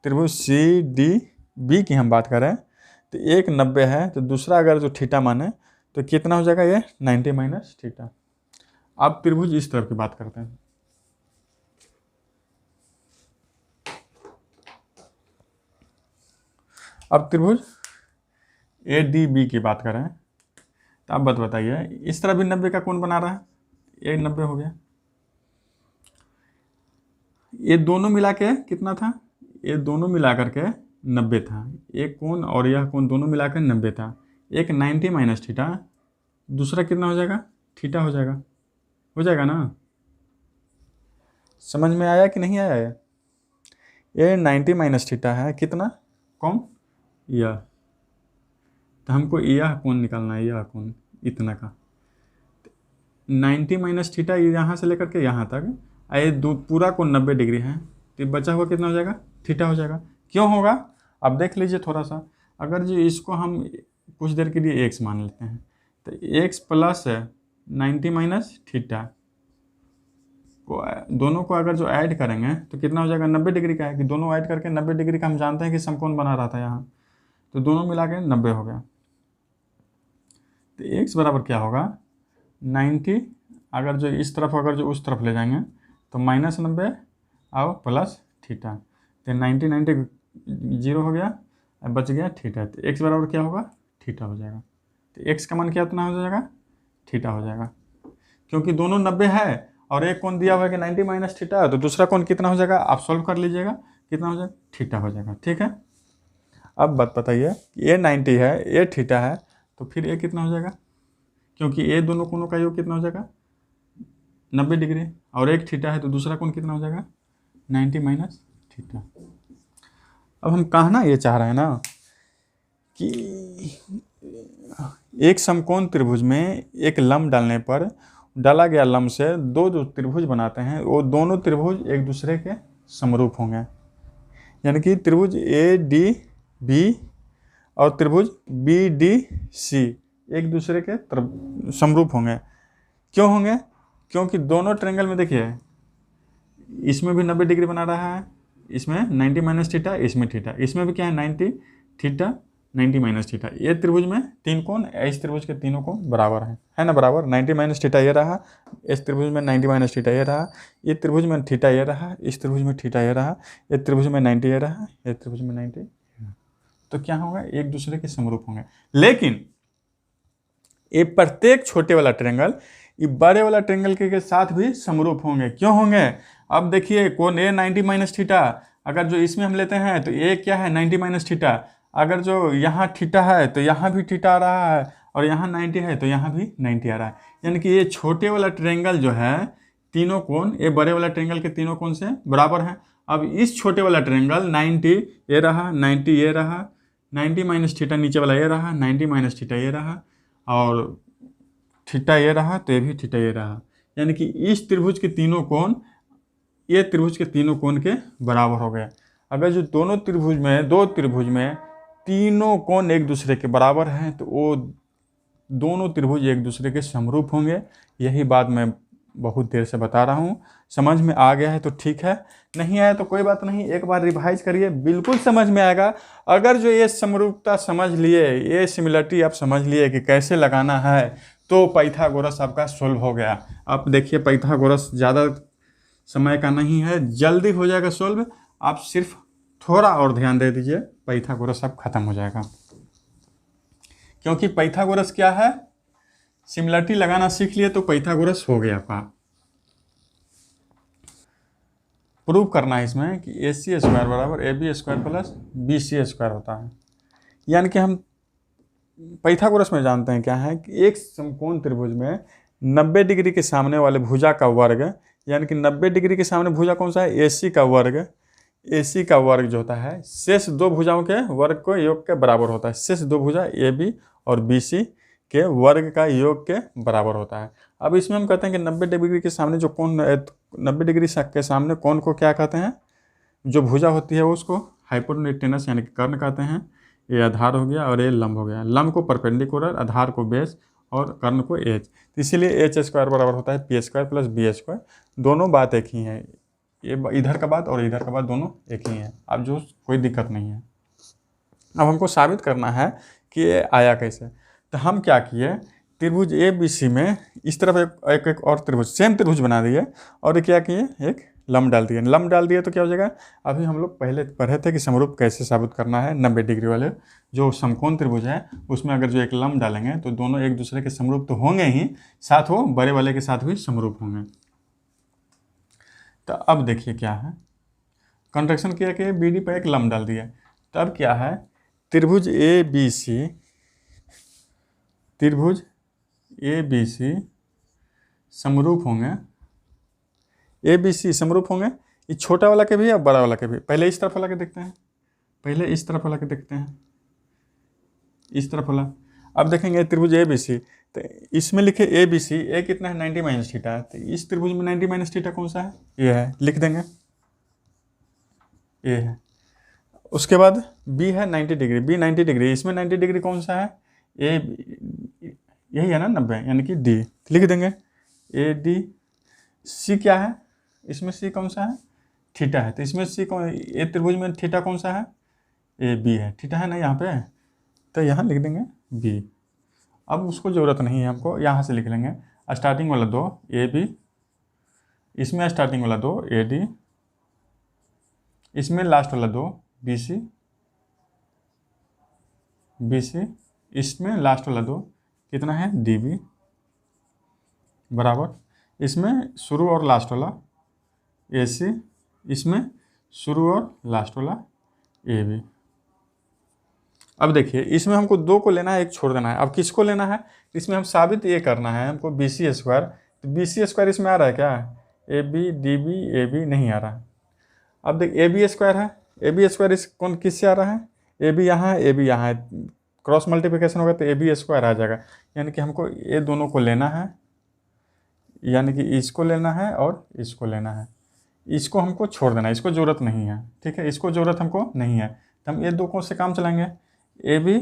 त्रिभुज सी डी बी की हम बात करें तो एक 90 है, तो दूसरा अगर जो थीटा माने तो कितना हो जाएगा, ये 90 माइनस थीटा। अब त्रिभुज इस तरफ की बात करते हैं। अब त्रिभुज ए डी बी की बात करें तो अब बताइए, इस तरह भी 90 का कोण बना रहा है, ये 90 हो गया। ये दोनों मिला के कितना था, ये दोनों मिला करके 90 था, एक कोण और यह कोण दोनों मिलाकर 90 था। एक 90 माइनस थीटा, दूसरा कितना हो जाएगा, थीटा हो जाएगा ना। समझ में आया कि नहीं आया है? ये 90 माइनस थीटा है, कितना, कौन, यह। तो हमको यह कोण निकालना है, यह कोण इतना का। 90 माइनस थीटा यहाँ से लेकर के यहाँ तक, ये पूरा कोण 90 डिग्री है, तो बचा हुआ कितना हो जाएगा, थीटा हो जाएगा। क्यों होगा, अब देख लीजिए थोड़ा सा। अगर जो इसको हम कुछ देर के लिए x मान लेते हैं तो x प्लस 90 माइनस थीटा को दोनों को अगर जो ऐड करेंगे तो कितना हो जाएगा, 90 डिग्री का है कि दोनों ऐड करके 90 डिग्री का हम जानते हैं कि समकोण बना रहा था यहाँ, तो दोनों मिला के 90 हो गया। तो x बराबर क्या होगा, 90, अगर जो इस तरफ अगर जो उस तरफ ले जाएंगे तो माइनस 90 और प्लस थीटा, तो 90 जीरो हो गया, बच गया थीटा। तो x बराबर क्या होगा, थीटा हो जाएगा। तो x का मान क्या उतना हो जाएगा, थीटा हो जाएगा, क्योंकि दोनों 90 है और एक कोण दिया हुआ है कि 90 माइनस थीटा, तो दूसरा कोण कितना हो जाएगा, आप सॉल्व कर लीजिएगा, कितना हो जाएगा, थीटा हो जाएगा। ठीक है, अब बात बताइए, ये 90 है, ये थीटा है, तो फिर ये कितना हो जाएगा, क्योंकि ये दोनों कोणों का योग कितना हो जाएगा, 90 डिग्री, और एक थीटा है तो दूसरा कोण कितना हो जाएगा, 90 माइनस थीटा। अब हम कहना ये चाह रहे हैं ना कि एक समकोण त्रिभुज में एक लंब डालने पर डाला गया लंब से दो जो त्रिभुज बनाते हैं वो दोनों त्रिभुज एक दूसरे के समरूप होंगे, यानी कि त्रिभुज ए डी बी और त्रिभुज बी डी सी एक दूसरे के समरूप होंगे। क्यों होंगे, क्योंकि दोनों ट्रायंगल में देखिए, इसमें भी 90 डिग्री बना रहा है, इसमें 90 माइनस थीटा, इसमें थीटा, इसमें भी क्या है 90 थीटा 90 माइनस थीटा। ये त्रिभुज में तीन कोण, इस त्रिभुज के तीनों कोण बराबर है ना, बराबर। 90 माइनस थीटा ये रहा, इस त्रिभुज में 90 माइनस थीटा ये रहा, ये त्रिभुज में थीटा ये रहा, इस त्रिभुज में थीटा ये रहा, ये त्रिभुज में 90 ये रहा, ये त्रिभुज में 90। तो क्या होगा, एक दूसरे के समरूप होंगे। लेकिन ये प्रत्येक छोटे वाला ट्रायंगल ये बड़े वाला ट्रायंगल के साथ भी समरूप होंगे। क्यों होंगे, अब देखिए, कोण ए 90 माइनस थीटा, अगर जो इसमें हम लेते हैं तो ये क्या है 90 माइनस थीटा, अगर जो यहाँ थीटा है तो यहाँ भी थीटा आ रहा है, और यहाँ 90 है तो यहाँ भी 90 आ रहा है। यानी कि ये छोटे वाला ट्रायंगल जो है तीनों कोण ये बड़े वाला ट्रायंगल के तीनों कोण से बराबर हैं। अब इस छोटे वाला ट्रायंगल 90 ये रहा, 90 ये रहा, 90 माइनस थीटा नीचे वाला ये रहा, 90 माइनस थीटा ये रहा, और थीटा ये रहा, तो ये भी थीटा ये रहा। यानी कि इस त्रिभुज के तीनों कोण ये त्रिभुज के तीनों कोण के बराबर हो गए। अगर जो दोनों त्रिभुज में दो त्रिभुज में तीनों कोण एक दूसरे के बराबर हैं तो वो दोनों त्रिभुज एक दूसरे के समरूप होंगे। यही बात मैं बहुत देर से बता रहा हूँ। समझ में आ गया है तो ठीक है, नहीं आया तो कोई बात नहीं, एक बार रिवाइज करिए, बिल्कुल समझ में आएगा। अगर जो ये समरूपता समझ लिए, ये सिमिलरिटी आप समझ लिए कि कैसे लगाना है, तो पाइथागोरस आपका सोल्व हो गया। आप देखिए, पाइथागोरस ज़्यादा समय का नहीं है, जल्दी हो जाएगा सोल्व। आप सिर्फ थोड़ा और ध्यान दे दीजिए, पाइथागोरस अब खत्म हो जाएगा, क्योंकि पाइथागोरस क्या है, सिमिलरिटी लगाना सीख लिए तो पाइथागोरस हो गया आपका। प्रूव करना है इसमें कि ए सी स्क्वायर बराबर A B square plus B C square होता है। यानी कि हम पाइथागोरस में जानते हैं क्या है कि एक समकोण त्रिभुज में 90 डिग्री के सामने वाले भुजा का वर्ग, यानी कि 90 डिग्री के सामने भुजा कौन सा है, ए सी का वर्ग। ए सी का वर्ग जो होता है शेष दो भुजाओं के वर्ग को योग के बराबर होता है। शेष दो भुजा ए बी और बी सी के वर्ग का योग के बराबर होता है। अब इसमें हम कहते हैं कि 90 डिग्री के सामने जो कोण, 90 डिग्री के सामने कोण को क्या कहते हैं, जो भुजा होती है उसको हाइपोटेनस यानी कि कर्ण कहते हैं। ये आधार हो गया और ये लंब हो गया। लंब को परपेंडिकुलर, आधार को बेस और कर्ण को एच, तो इसीलिए एच स्क्वायर बराबर होता है P square plus B square. दोनों बात एक ही है, ये इधर का बात और इधर का बात दोनों एक ही है। अब जो कोई दिक्कत नहीं है। अब हमको साबित करना है कि ये आया कैसे। तो हम क्या किए, त्रिभुज ए बी सी में इस तरफ एक और त्रिभुज, सेम त्रिभुज बना दिए और क्या किए, एक लंब डाल दिए। लंब डाल दिए तो क्या हो जाएगा, अभी हम लोग पहले पढ़े थे कि समरूप कैसे साबित करना है। 90 डिग्री वाले जो समकोण त्रिभुज है उसमें अगर जो एक लंब डालेंगे तो दोनों एक दूसरे के समरूप तो होंगे ही, साथ वो बड़े वाले के साथ भी समरूप होंगे। तो अब देखिए क्या है, कंट्रैक्शन किया कि बी डी पर एक लंब डाल दिया। तब क्या है, त्रिभुज ए बी सी, त्रिभुज ए बी सी समरूप होंगे, ए बी सी समरूप होंगे। ये छोटा वाला के भी और बड़ा वाला के भी। पहले इस तरफ वाला के देखते हैं, पहले इस तरफ वाला के देखते हैं, इस तरफ वाला। अब देखेंगे त्रिभुज ए बी सी, तो इसमें लिखे ए बी सी, ए कितना है 90 माइनस थीटा है। तो इस त्रिभुज में 90 माइनस थीटा कौन सा है, ये है, लिख देंगे ए है। उसके बाद बी है 90 डिग्री, बी 90 डिग्री, इसमें 90 डिग्री कौन सा है, ए, यही है ना 90, यानी कि डी, लिख देंगे ए डी। सी क्या है, इसमें सी कौन सा है, थीटा है। तो इसमें सी कौन, ए त्रिभुज में थीटा कौन सा है, ए बी है, थीटा है ना यहाँ पे, तो यहाँ लिख देंगे बी। अब उसको ज़रूरत नहीं है हमको, यहाँ से लिख लेंगे स्टार्टिंग वाला 2 ए बी, इसमें स्टार्टिंग वाला 2 ए डी, इसमें लास्ट वाला 2 बी सी, बी सी, इसमें लास्ट वाला 2 कितना है डी बी, बराबर इसमें शुरू और लास्ट वाला ए सी, इसमें शुरू और लास्ट वाला ए बी। अब देखिए इसमें हमको 2 को लेना है, एक छोड़ देना है। अब किसको लेना है, इसमें हम साबित ये करना है हमको बी सी स्क्वायर। तो बी सी स्क्वायर इसमें आ रहा है क्या, A B D B A B नहीं आ रहा है। अब देख ए बी स्क्वायर है, ए बी स्क्वायर इस कौन किससे आ रहा है, ए बी यहाँ है, ए बी यहाँ है, क्रॉस मल्टीप्लिकेशन होगा तो ए बी स्क्वायर आ जाएगा। यानी कि हमको ये दोनों को लेना है, यानी कि इसको लेना है और इसको लेना है। इसको हमको छोड़ देना है, इसको ज़रूरत नहीं है, ठीक है, इसको ज़रूरत हमको नहीं है। तो हम ये 2 को से काम चलाएंगे, ए बी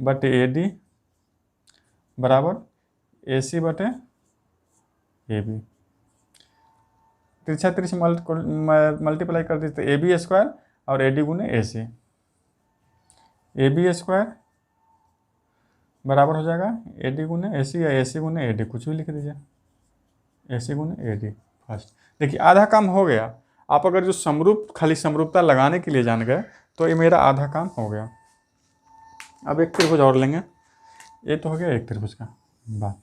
बटे ए डी बराबर ए सी बटे ए बी। तिरछा तिरछा मल्टीप्लाई कर दीजिए तो ए बी स्क्वायर और ए डी गुने ए सी, ए बी स्क्वायर बराबर हो जाएगा ए डी गुने ए सी या ए सी गुने ए डी, कुछ भी लिख दीजिए, ए सी गुने ए डी फर्स्ट। देखिए आधा काम हो गया। आप अगर जो समरूप खाली समरूपता लगाने के लिए जान गए तो ये मेरा आधा काम हो गया। अब एक त्रिभुज और लेंगे, ये तो हो गया एक त्रिभुज का बात।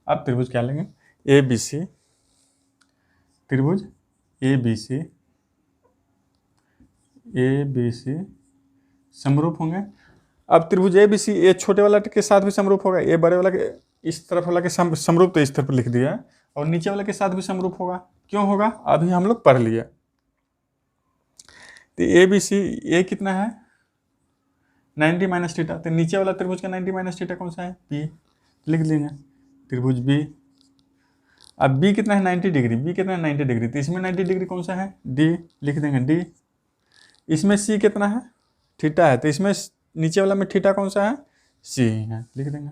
अब त्रिभुज क्या लेंगे, ए बी सी, त्रिभुज ए बी सी, ए बी सी समरूप होंगे। अब त्रिभुज ए बी सी, ए छोटे वाला के साथ भी समरूप होगा, ए बड़े वाला के इस तरफ वाला के समरूप तो इस तरफ लिख दिया है, और नीचे वाले के साथ भी समरूप होगा। क्यों होगा, अभी हम लोग पढ़ लिए। तो ए बी सी, ए कितना है 90 माइनस थीटा, तो नीचे वाला त्रिभुज का 90 माइनस थीटा कौन सा है, बी, लिख लेंगे त्रिभुज बी। अब बी कितना है 90 डिग्री, बी कितना है 90 डिग्री, तो इसमें 90 डिग्री कौन सा है, डी, लिख देंगे डी। इसमें सी कितना है, थीटा है, तो इसमें नीचे वाला में थीटा कौन सा है, सी है, लिख देंगे।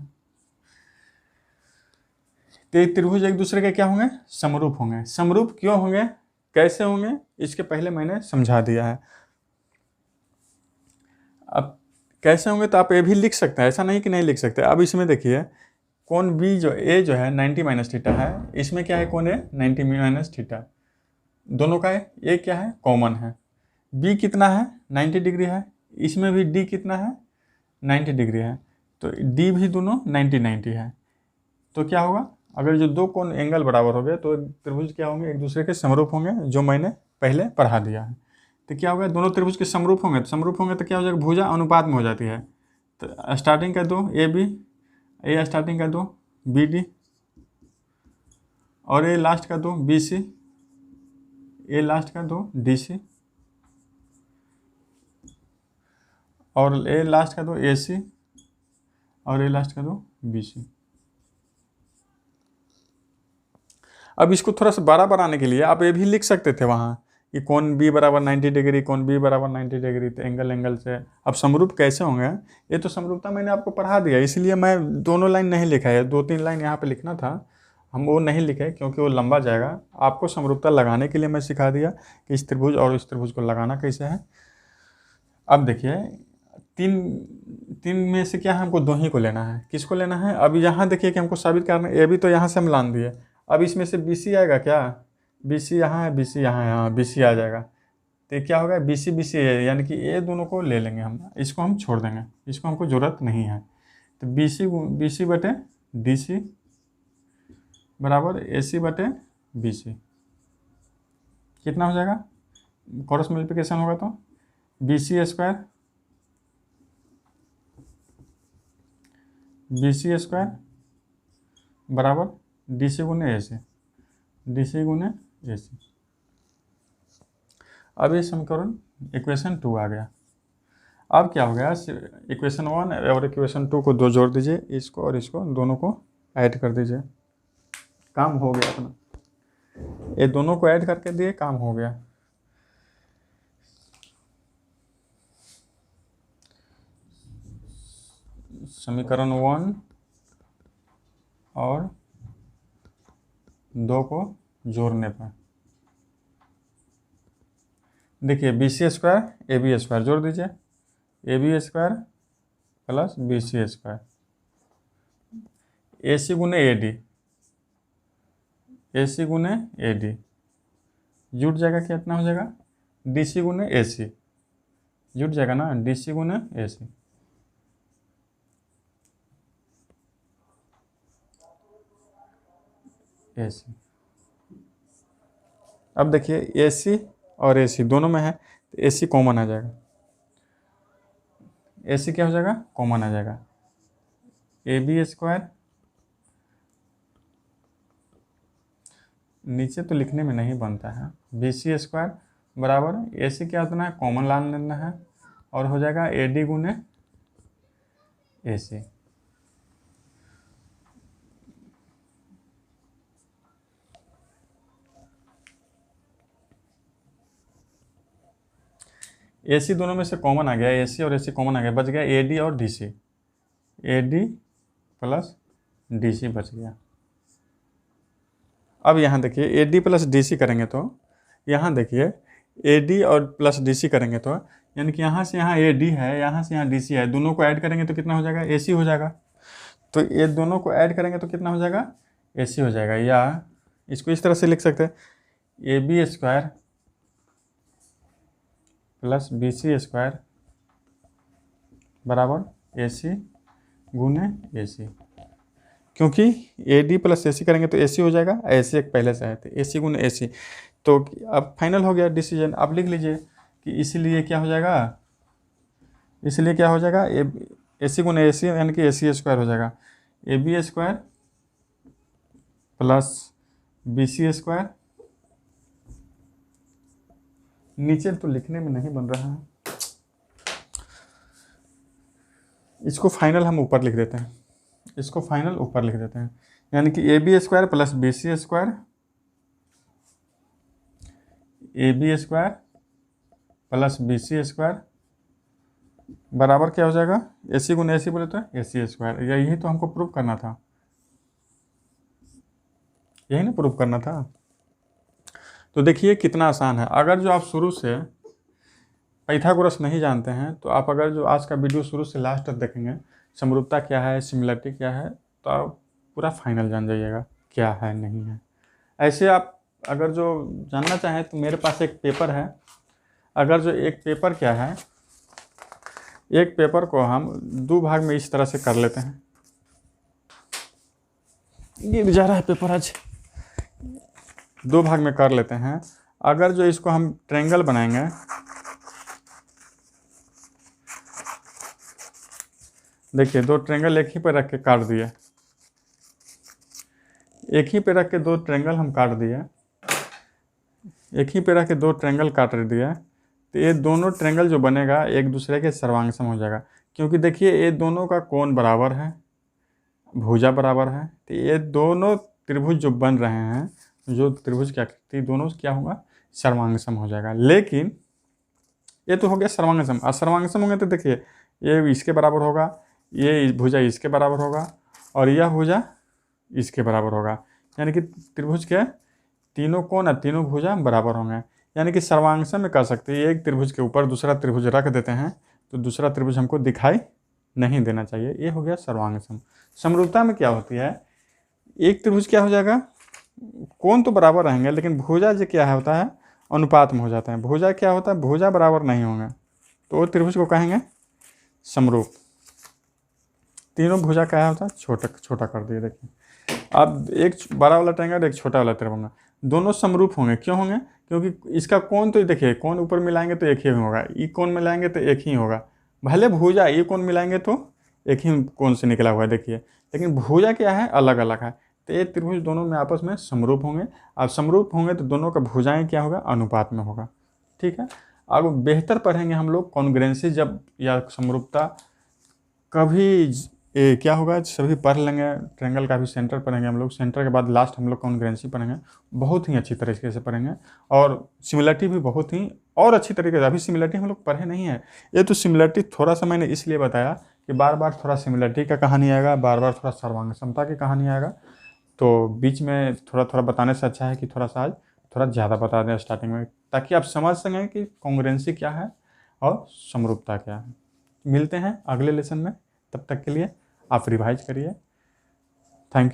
तो ये त्रिभुज एक दूसरे के क्या होंगे, समरूप होंगे। समरूप क्यों होंगे, कैसे होंगे, इसके पहले मैंने समझा दिया है। अब कैसे होंगे तो आप ये भी लिख सकते हैं, ऐसा नहीं कि नहीं लिख सकते। अब इसमें देखिए कोण बी जो ए जो है 90 माइनस थीटा है, इसमें क्या है कोण ए 90 माइनस थीटा, दोनों का है, ये क्या है कॉमन है, बी कितना है 90 डिग्री है, इसमें भी डी कितना है 90 डिग्री है, तो डी भी दोनों 90 है। तो क्या होगा, अगर जो दो कोण एंगल बराबर हो गए तो त्रिभुज क्या होंगे, एक दूसरे के समरूप होंगे, जो मैंने पहले पढ़ा दिया है। तो क्या होगा, दोनों त्रिभुज के समरूप होंगे, तो समरूप होंगे तो क्या हो जाएगा, भुजा अनुपात में हो जाती है। तो स्टार्टिंग कर दो ए बी, ए स्टार्टिंग कर दो बी डी, और ए लास्ट कर दो बी सी, ए लास्ट कर दो डी सी, और ए लास्ट कर दो ए सी, और ए लास्ट कर दो बी सी। अब इसको थोड़ा सा बड़ा बनाने के लिए आप ये भी लिख सकते थे वहाँ कि कौन बी बराबर 90 डिग्री, कौन बी बराबर 90 डिग्री, तो एंगल से अब समरूप कैसे होंगे, ये तो समरूपता मैंने आपको पढ़ा दिया, इसलिए मैं दोनों लाइन नहीं लिखा है, 2-3 लाइन यहाँ पे लिखना था, हम वो नहीं लिखे क्योंकि वो लंबा जाएगा। आपको समरूपता लगाने के लिए मैं सिखा दिया कि इस त्रिभुज और इस त्रिभुज को लगाना कैसे है। अब देखिए तीन में से क्या है, हमको दो ही को लेना है, किसको लेना है, अब यहाँ देखिए कि हमको साबित करना है, ये भी तो यहाँ से हम लान दिए, अब इसमें से बी सी आएगा क्या, बी सी यहाँ है, बी सी यहाँ है, हाँ बी सी आ जाएगा, तो क्या होगा बी सी है, यानी कि ये दोनों को ले लेंगे हम, इसको हम छोड़ देंगे, इसको हमको ज़रूरत नहीं है। तो बी सी बटे डी सी बराबर ए सी बटे बी सी, कितना हो जाएगा, क्रॉस मल्टीप्लिकेशन होगा तो बी सी स्क्वायर बराबर डी सी गुने ए सी, डी सी गुने ए सी। अब ये समीकरण इक्वेशन 2 आ गया। अब क्या हो गया, इक्वेशन 1 और इक्वेशन 2 को दो जोड़ दीजिए, इसको और इसको दोनों को ऐड कर दीजिए, काम हो गया अपना, ये दोनों को ऐड करके दिए, काम हो गया। समीकरण 1 और 2 को जोड़ने पर देखिए B C square A B square जोड़ दीजिए, A B square plus B C square, A C गुने ए डी, ए सी गुने ए डी जुट जाएगा, कितना हो जाएगा, डी सी गुने ए सी जुट जाएगा ना, डी सी गुने ए सी। ए सी, अब देखिए ए सी और ए सी दोनों में है, तो ए सी कॉमन आ जाएगा, ए सी क्या हो जाएगा, कॉमन आ जाएगा, ए बी स्क्वायर, नीचे तो लिखने में नहीं बनता है, बी सी स्क्वायर बराबर ए सी क्या होता है, कॉमन लान लेना है, और हो जाएगा ए डी गुने ए सी। ए सी दोनों में से कॉमन आ गया, ए सी और ए सी कॉमन आ गया, बच गया ए डी और D C, A D plus D C बच गया। अब यहाँ देखिए A D plus D C करेंगे तो यहाँ देखिए ए डी और प्लस डी सी करेंगे तो यानी कि यहाँ से यहाँ ए डी है, यहाँ से यहाँ डी सी है, दोनों को ऐड करेंगे तो कितना हो जाएगा, ए सी हो जाएगा। तो ये दोनों को ऐड करेंगे तो कितना हो जाएगा, ए सी हो जाएगा, या इसको इस तरह से लिख सकते हैं, A B square plus B C square बराबर ए सी गुने ए सी, क्योंकि ए डी प्लस ए सी करेंगे तो ए सी हो जाएगा, ए सी एक पहले से है, तो ए सी गुने ए सी। तो अब फाइनल हो गया डिसीजन, अब लिख लीजिए कि इसलिए क्या हो जाएगा, इसलिए क्या हो जाएगा, ए सी गुने ए सी यानी कि ए सी स्क्वायर हो जाएगा, A B square plus B C square, नीचे तो लिखने में नहीं बन रहा है, इसको फाइनल हम ऊपर लिख देते हैं, इसको फाइनल ऊपर लिख देते हैं, यानी कि A B square plus B C square, A B square plus B C square बराबर क्या हो जाएगा, ए सी गुने ए सी बोले तो ए सी स्क्वायर, यही तो हमको प्रूव करना था, यही ना प्रूव करना था। तो देखिए कितना आसान है, अगर जो आप शुरू से पाइथागोरस नहीं जानते हैं तो आप अगर जो आज का वीडियो शुरू से लास्ट तक देखेंगे, समरूपता क्या है, सिमिलरिटी क्या है, तो आप पूरा फाइनल जान जाइएगा क्या है नहीं है। ऐसे आप अगर जो जानना चाहें तो मेरे पास एक पेपर है, अगर जो एक पेपर क्या है, एक पेपर को हम दो भाग में इस तरह से कर लेते हैं, गिर जा रहा है पेपर आज, दो भाग में कर लेते हैं। अगर जो इसको हम ट्रायंगल बनाएंगे, देखिए दो ट्रायंगल एक ही पे रख के काट दिए, एक ही पे रख के दो ट्रायंगल हम काट दिए, एक ही पे रख के दो ट्रायंगल काट दिए, तो ये दोनों ट्रायंगल जो बनेगा एक दूसरे के सर्वांगसम हो जाएगा। क्योंकि देखिए ये दोनों का कोण बराबर है, भुजा बराबर है, तो ये दोनों त्रिभुज जो बन रहे हैं, जो त्रिभुज की आकृति, दोनों क्या होगा, सर्वांगसम हो जाएगा। लेकिन ये तो हो गया सर्वांगसम। असर्वांगसम होंगे तो देखिए ये इसके बराबर होगा, ये भुजा इसके बराबर होगा, और यह भुजा इसके बराबर होगा। यानी कि त्रिभुज के तीनों कोण और तीनों भुजा बराबर होंगे। यानी कि सर्वांगसम में कर सकते हैं, एक त्रिभुज के ऊपर दूसरा त्रिभुज रख देते हैं तो दूसरा त्रिभुज हमको दिखाई नहीं देना चाहिए, ये हो गया सर्वांगसम। समरूपता में क्या होती है, एक त्रिभुज क्या हो जाएगा, कोण तो बराबर रहेंगे लेकिन भुजा जो क्या है होता है अनुपात में हो जाता है। भुजा क्या होता है, भुजा बराबर नहीं होंगे तो त्रिभुज को कहेंगे समरूप। तीनों भुजा क्या होता है, छोटा छोटा कर दिए। देखिए अब एक बड़ा वाला ट्रायंगल एक छोटा वाला त्रिभुज, दोनों समरूप होंगे। क्यों होंगे, क्योंकि इसका कोण तो देखिए कोण ऊपर मिलाएंगे तो एक ही होगा, ये कोण मिलाएंगे तो एक ही होगा। भले भुजा ये कोण मिलाएंगे तो एक ही कोण से निकला हुआ है देखिए, लेकिन भुजा क्या है अलग अलग है। तो ये त्रिभुज दोनों में आपस में समरूप होंगे। अब समरूप होंगे तो दोनों का भुजाएं क्या होगा, अनुपात में होगा। ठीक है, अब बेहतर पढ़ेंगे हम लोग कॉन्ग्रुएंसी जब या समरूपता कभी क्या होगा, सभी पढ़ लेंगे। ट्रायंगल का भी सेंटर पढ़ेंगे हम लोग, सेंटर के बाद लास्ट हम लोग कॉन्ग्रुएंसी पढ़ेंगे, बहुत ही अच्छी तरीके से पढ़ेंगे। और सिमिलरिटी भी बहुत ही और अच्छी तरीके से, अभी सिमिलरिटी हम लोग पढ़े नहीं है। ये तो सिमिलरिटी थोड़ा सा मैंने इसलिए बताया कि बार बार थोड़ा सिमिलरिटी का कहानी आएगा, बार बार थोड़ा सर्वांगसमता की कहानी आएगा, तो बीच में थोड़ा थोड़ा बताने से अच्छा है कि थोड़ा सा आज थोड़ा ज़्यादा बता दें स्टार्टिंग में, ताकि आप समझ सकें कि कॉन्ग्रुएंसी क्या है और समरूपता क्या है। मिलते हैं अगले लेसन में, तब तक के लिए आप रिवाइज करिए। Thank you.